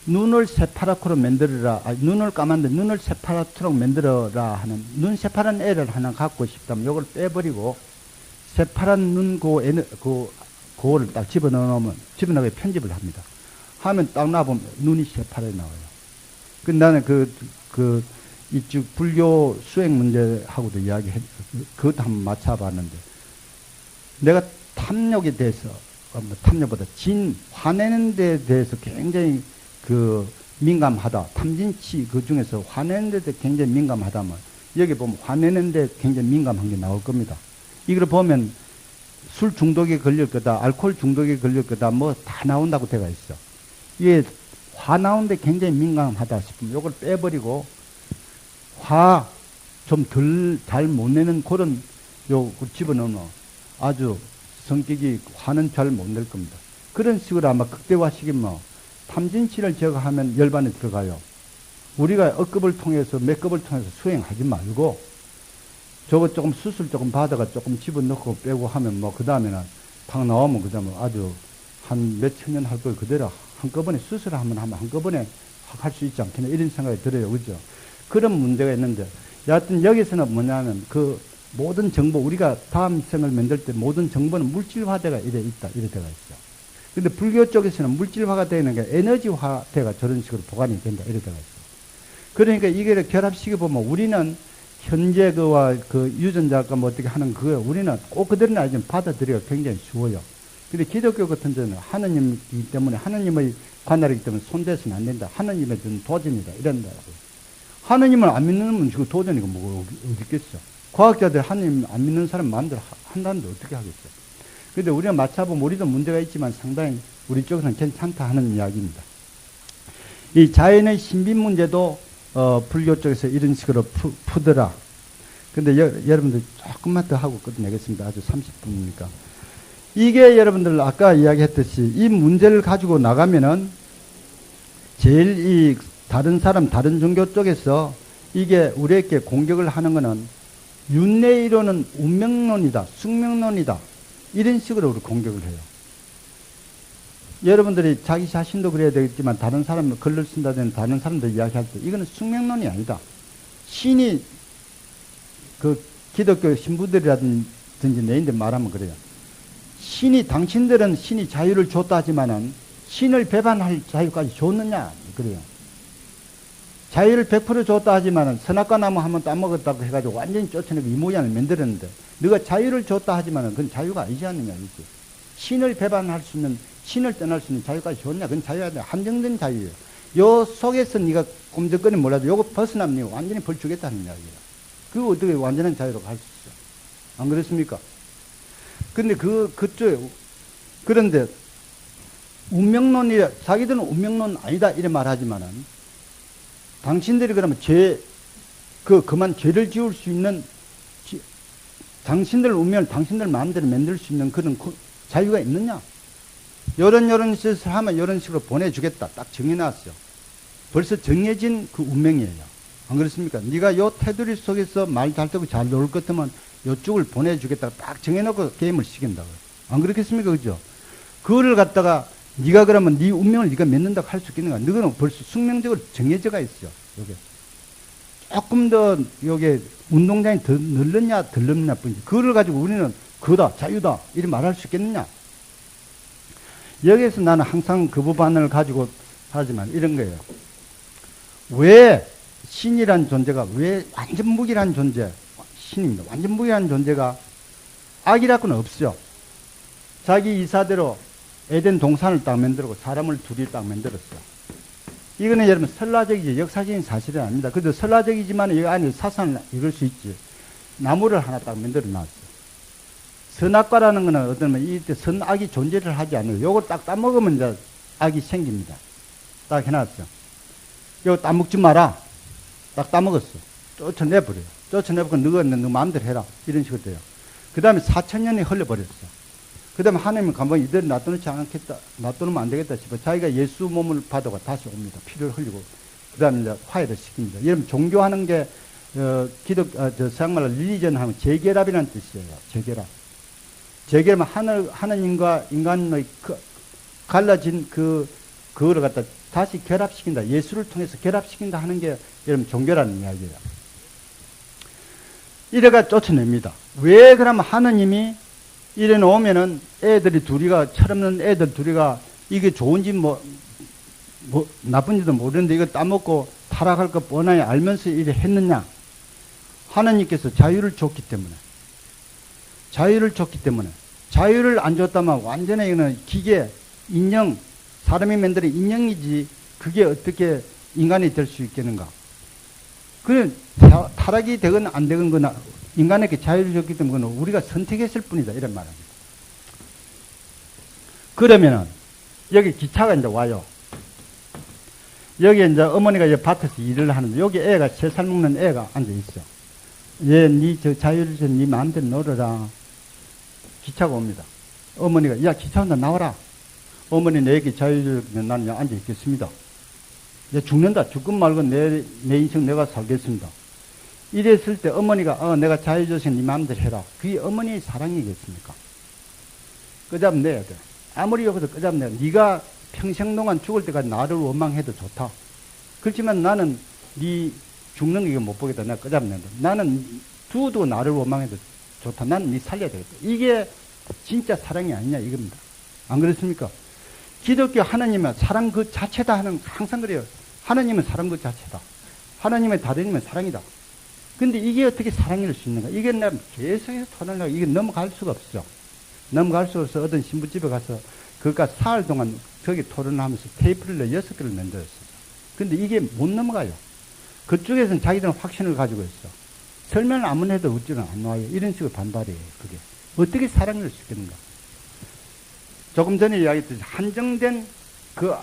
눈을 새파랗게 만들어라. 눈을 까만데 눈을 새파랗도록 만들어라 하는, 눈 새파란 애를 하나 갖고 싶다면 요걸 빼버리고 새파란 눈 그거를 딱 집어넣으면 편집을 합니다. 하면 딱 놔보면 눈이 새파랗게 나와요. 나는 이쪽 불교 수행 문제하고도 그것도 한번 맞춰봤는데, 내가 탐욕에 대해서, 탐욕보다 화내는 데 대해서 굉장히 민감하다. 탐진치 그 중에서 화내는 데 굉장히 민감하다면, 여기 보면 화내는 데 굉장히 민감한 게 나올 겁니다. 이걸 보면 술 중독에 걸릴 거다, 알코올 중독에 걸릴 거다, 뭐 다 나온다고 되어 있어. 이게 화 나오는데 굉장히 민감하다 싶으면 요걸 빼버리고, 화 좀 잘 못 내는 그런 집어넣으면 아주 성격이, 화는 잘 못 낼 겁니다. 그런 식으로 아마 극대화시키면 탐진치를 제거하면 열반에 들어가요. 우리가 억급을 통해서, 맥급을 통해서 수행하지 말고, 저거 조금 수술 조금 받아가 조금 집어넣고 빼고 하면 그 다음에는 팍 나오면 그 다음에 아주 한 몇천 년 할 걸 그대로 한꺼번에 수술을 하면 한꺼번에 확 할 수 있지 않겠나, 이런 생각이 들어요. 그죠? 그런 문제가 있는데, 여하튼 여기서는 뭐냐면 모든 정보, 우리가 다음 생을 만들 때 모든 정보는 물질화돼가 이래 돼가 있어. 근데 불교 쪽에서는 물질화가 되는 게 에너지화돼가 저런 식으로 보관이 된다, 이래 돼가 있어. 그러니까 이게 결합시켜보면 우리는 현재 유전자가 뭐 어떻게 하는 우리는 꼭 그대로 알지만 받아들이기가 굉장히 쉬워요. 근데 기독교 같은 데는 하느님이기 때문에, 하느님의 관할이기 때문에 손대서는 안 된다. 하느님의 도전이다, 이런다고. 하느님을 안 믿는 분 도전이고 뭐 어디 있겠어. 과학자들 하느님 안 믿는 사람 마음대로 한다는데 어떻게 하겠어. 근데 우리가 맞춰보면 우리도 문제가 있지만 상당히 우리 쪽에서는 괜찮다 하는 이야기입니다. 이 자연의 신비 문제도 불교 쪽에서 이런 식으로 푸더라. 근데 여러분들 조금만 더 하고 끝내겠습니다. 아주 30분이니까. 이게 여러분들 아까 이야기했듯이 이 문제를 가지고 나가면은 제일 다른 종교 쪽에서 이게 우리에게 공격을 하는 거는 윤회이론은 운명론이다, 숙명론이다, 이런 식으로 우리 공격을 해요. 여러분들이 자기 자신도 그래야 되겠지만 다른 사람 글을 쓴다든지 다른 사람들 이야기할 때 이거는 숙명론이 아니다. 신이 기독교 신부들이라든지 내인데 말하면 그래요. 당신들은 신이 자유를 줬다 하지만은 신을 배반할 자유까지 줬느냐 그래요. 자유를 100% 줬다 하지만은 선악과 나무 한번 따먹었다고 해가지고 완전히 쫓아내고 이 모양을 만들었는데, 너가 자유를 줬다 하지만은 그건 자유가 아니지 않느냐, 이렇게. 신을 배반할 수 있는, 신을 떠날 수 있는 자유까지 줬냐? 그건 자유가 아니라 한정된 자유예요. 요 속에서 네가 꼼짝거리 몰라도 요거 벗어나면 네가 완전히 벌 주겠다는 이야기야. 그거 어떻게 완전한 자유라고 할 수 있어? 안 그렇습니까? 근데 그런데 자기들은 운명론 아니다 이래 말하지만은, 당신들이 그러면 그만 죄를 지을 수 있는, 당신들 운명을 당신들 마음대로 만들 수 있는 그런 자유가 있느냐? 이런 짓을 하면 이런 식으로 보내주겠다. 딱 정해놨어요. 벌써 정해진 그 운명이에요. 안 그렇습니까? 네가 요 테두리 속에서 말 잘 듣고 잘 놀 것 같으면 요쪽을 보내주겠다. 딱 정해놓고 게임을 시킨다고요. 안 그렇겠습니까? 그죠? 그거를 갖다가 네가 그러면 네 운명을 네가 맺는다고 할 수 있겠는가? 너는 벌써 숙명적으로 정해져가 있어. 요게. 조금 더 여기 운동장이 더 늘렸냐 덜 늘렸냐 뿐이지. 그걸 가지고 우리는 그거다 자유다 이렇게 말할 수 있겠느냐. 여기에서 나는 항상 그 부분을 가지고 하지만 이런 거예요. 왜 신이란 존재가 왜 완전 무기란 존재 신입니다. 완전 무기란 존재가 악이라고는 없어요. 자기 이사대로 에덴 동산을 딱 만들고 사람을 둘이 딱 만들었어요. 이거는 여러분 설화적이지 역사적인 사실은 아닙니다. 그래도 설화적이지만 이 안에 사상을 이룰 수 있지. 나무를 하나 딱 만들어 놨어요. 선악과라는 거는 어떤 이때 선악이 존재를 하지 않아요. 요걸 딱 따먹으면 이제 악이 생깁니다. 딱 해놨어요. 요거 따먹지 마라. 딱 따먹었어. 쫓아내버려요. 쫓아내버리고 너가 너 마음대로 해라. 이런 식으로 돼요. 그 다음에 4,000년이 흘러버렸어. 그 다음에 하나님은 가만히 이대로 놔두지 않겠다. 놔두면 안 되겠다 싶어. 자기가 예수 몸을 받아가 다시 옵니다. 피를 흘리고. 그 다음에 이제 화해를 시킵니다. 여러분, 종교하는 게, 서양말로 릴리전 하면 재결합이라는 뜻이에요. 재결합. 재결합은 하나님과 인간의 갈라진 그거를 갖다 다시 결합시킨다. 예수를 통해서 결합시킨다 하는 게 여러분 종교라는 이야기예요. 이래가 쫓아냅니다. 왜 그러면 하느님이 이래 놓으면은 애들이 둘이가, 철없는 애들 둘이가 이게 좋은지 나쁜지도 모르는데 이거 따먹고 타락할 거 뻔하게 알면서 이래 했느냐? 하나님께서 자유를 줬기 때문에. 자유를 안 줬다면 완전히 이거는 기계, 인형, 사람이 만드는 인형이지 그게 어떻게 인간이 될 수 있겠는가? 그 타락이 되건 안 되건 거나 인간에게 자유를 줬기 때문에 우리가 선택했을 뿐이다. 이런 말입니다. 그러면은, 여기 기차가 이제 와요. 여기 이제 어머니가 이제 밭에서 일을 하는데, 여기 애가, 새살 먹는 애가 앉아있어. 얘, 자유를 줘, 네 마음대로 놀아라. 기차가 옵니다. 어머니가, 야, 기차 온다, 나와라. 어머니, 내게 자유를 주면 나는 앉아있겠습니다. 얘 죽는다. 죽건 말건 내 인생 내가 살겠습니다. 이랬을 때 어머니가 내가 자유 줬으니 네 마음대로 해라. 그게 어머니의 사랑이겠습니까? 끄잡내야 돼. 아무리 여기서 끄잡내야 돼. 네가 평생 동안 죽을 때까지 나를 원망해도 좋다. 그렇지만 나는 네 죽는 거 이거 못 보겠다. 내가 끄잡낸다. 나는 두고두고 나를 원망해도 좋다. 나는 네 살려야 되겠다. 이게 진짜 사랑이 아니냐 이겁니다. 안 그렇습니까? 기독교 하나님은 사랑 그 자체다 하는 항상 그래요. 하나님은 사랑 그 자체다. 하나님의 다름이면 사랑이다. 근데 이게 어떻게 사랑일 수 있는가? 이게 내가 계속해서 토론하고 이게 넘어갈 수가 없어. 넘어갈 수가 없어. 어떤 신부집에 가서 그가 사흘 동안 저기 토론을 하면서 테이프를 6개를 만들었어요. 근데 이게 못 넘어가요. 그쪽에서는 자기들은 확신을 가지고 있어. 설명을 아무리 해도 어찌는 안 나와요. 이런 식으로 반발이에요. 그게. 어떻게 사랑일 수 있겠는가? 조금 전에 이야기했듯이 한정된 그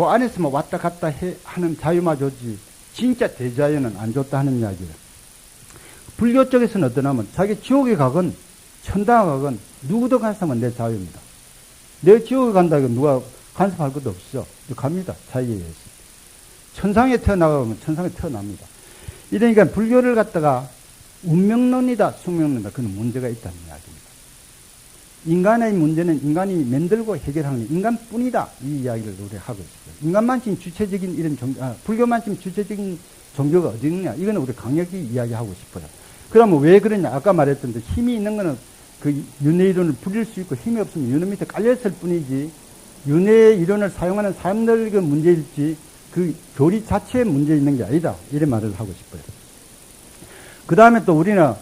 안에서만 왔다 갔다 하는 자유마저지 진짜 대자유는 안 좋다 하는 이야기예요. 불교 쪽에서는 어떠냐면 자기 지옥에 가건 천당에 가건 누구도 간섭하면 내 자유입니다. 내 지옥에 간다 이거 누가 간섭할 것도 없어. 갑니다. 자유에 의해서. 천상에 태어나가면 천상에 태어납니다. 이러니까 불교를 갖다가 운명론이다 숙명론이다 그런 문제가 있다는 이야기입니다. 인간의 문제는 인간이 만들고 해결하는 인간뿐이다. 이 이야기를 우리 하고 있어요. 인간만 지금 주체적인 이런 불교만 지금 주체적인 종교가 어디 있느냐. 이거는 우리 강력히 이야기하고 싶어요. 그러면 왜 그러냐. 아까 말했던 데 힘이 있는 거는 그 윤회 이론을 부릴 수 있고 힘이 없으면 윤회 밑에 깔렸을 뿐이지 윤회 이론을 사용하는 사람들 그 문제일지 그 교리 자체에 문제 있는 게 아니다. 이런 말을 하고 싶어요. 그 다음에 또 우리는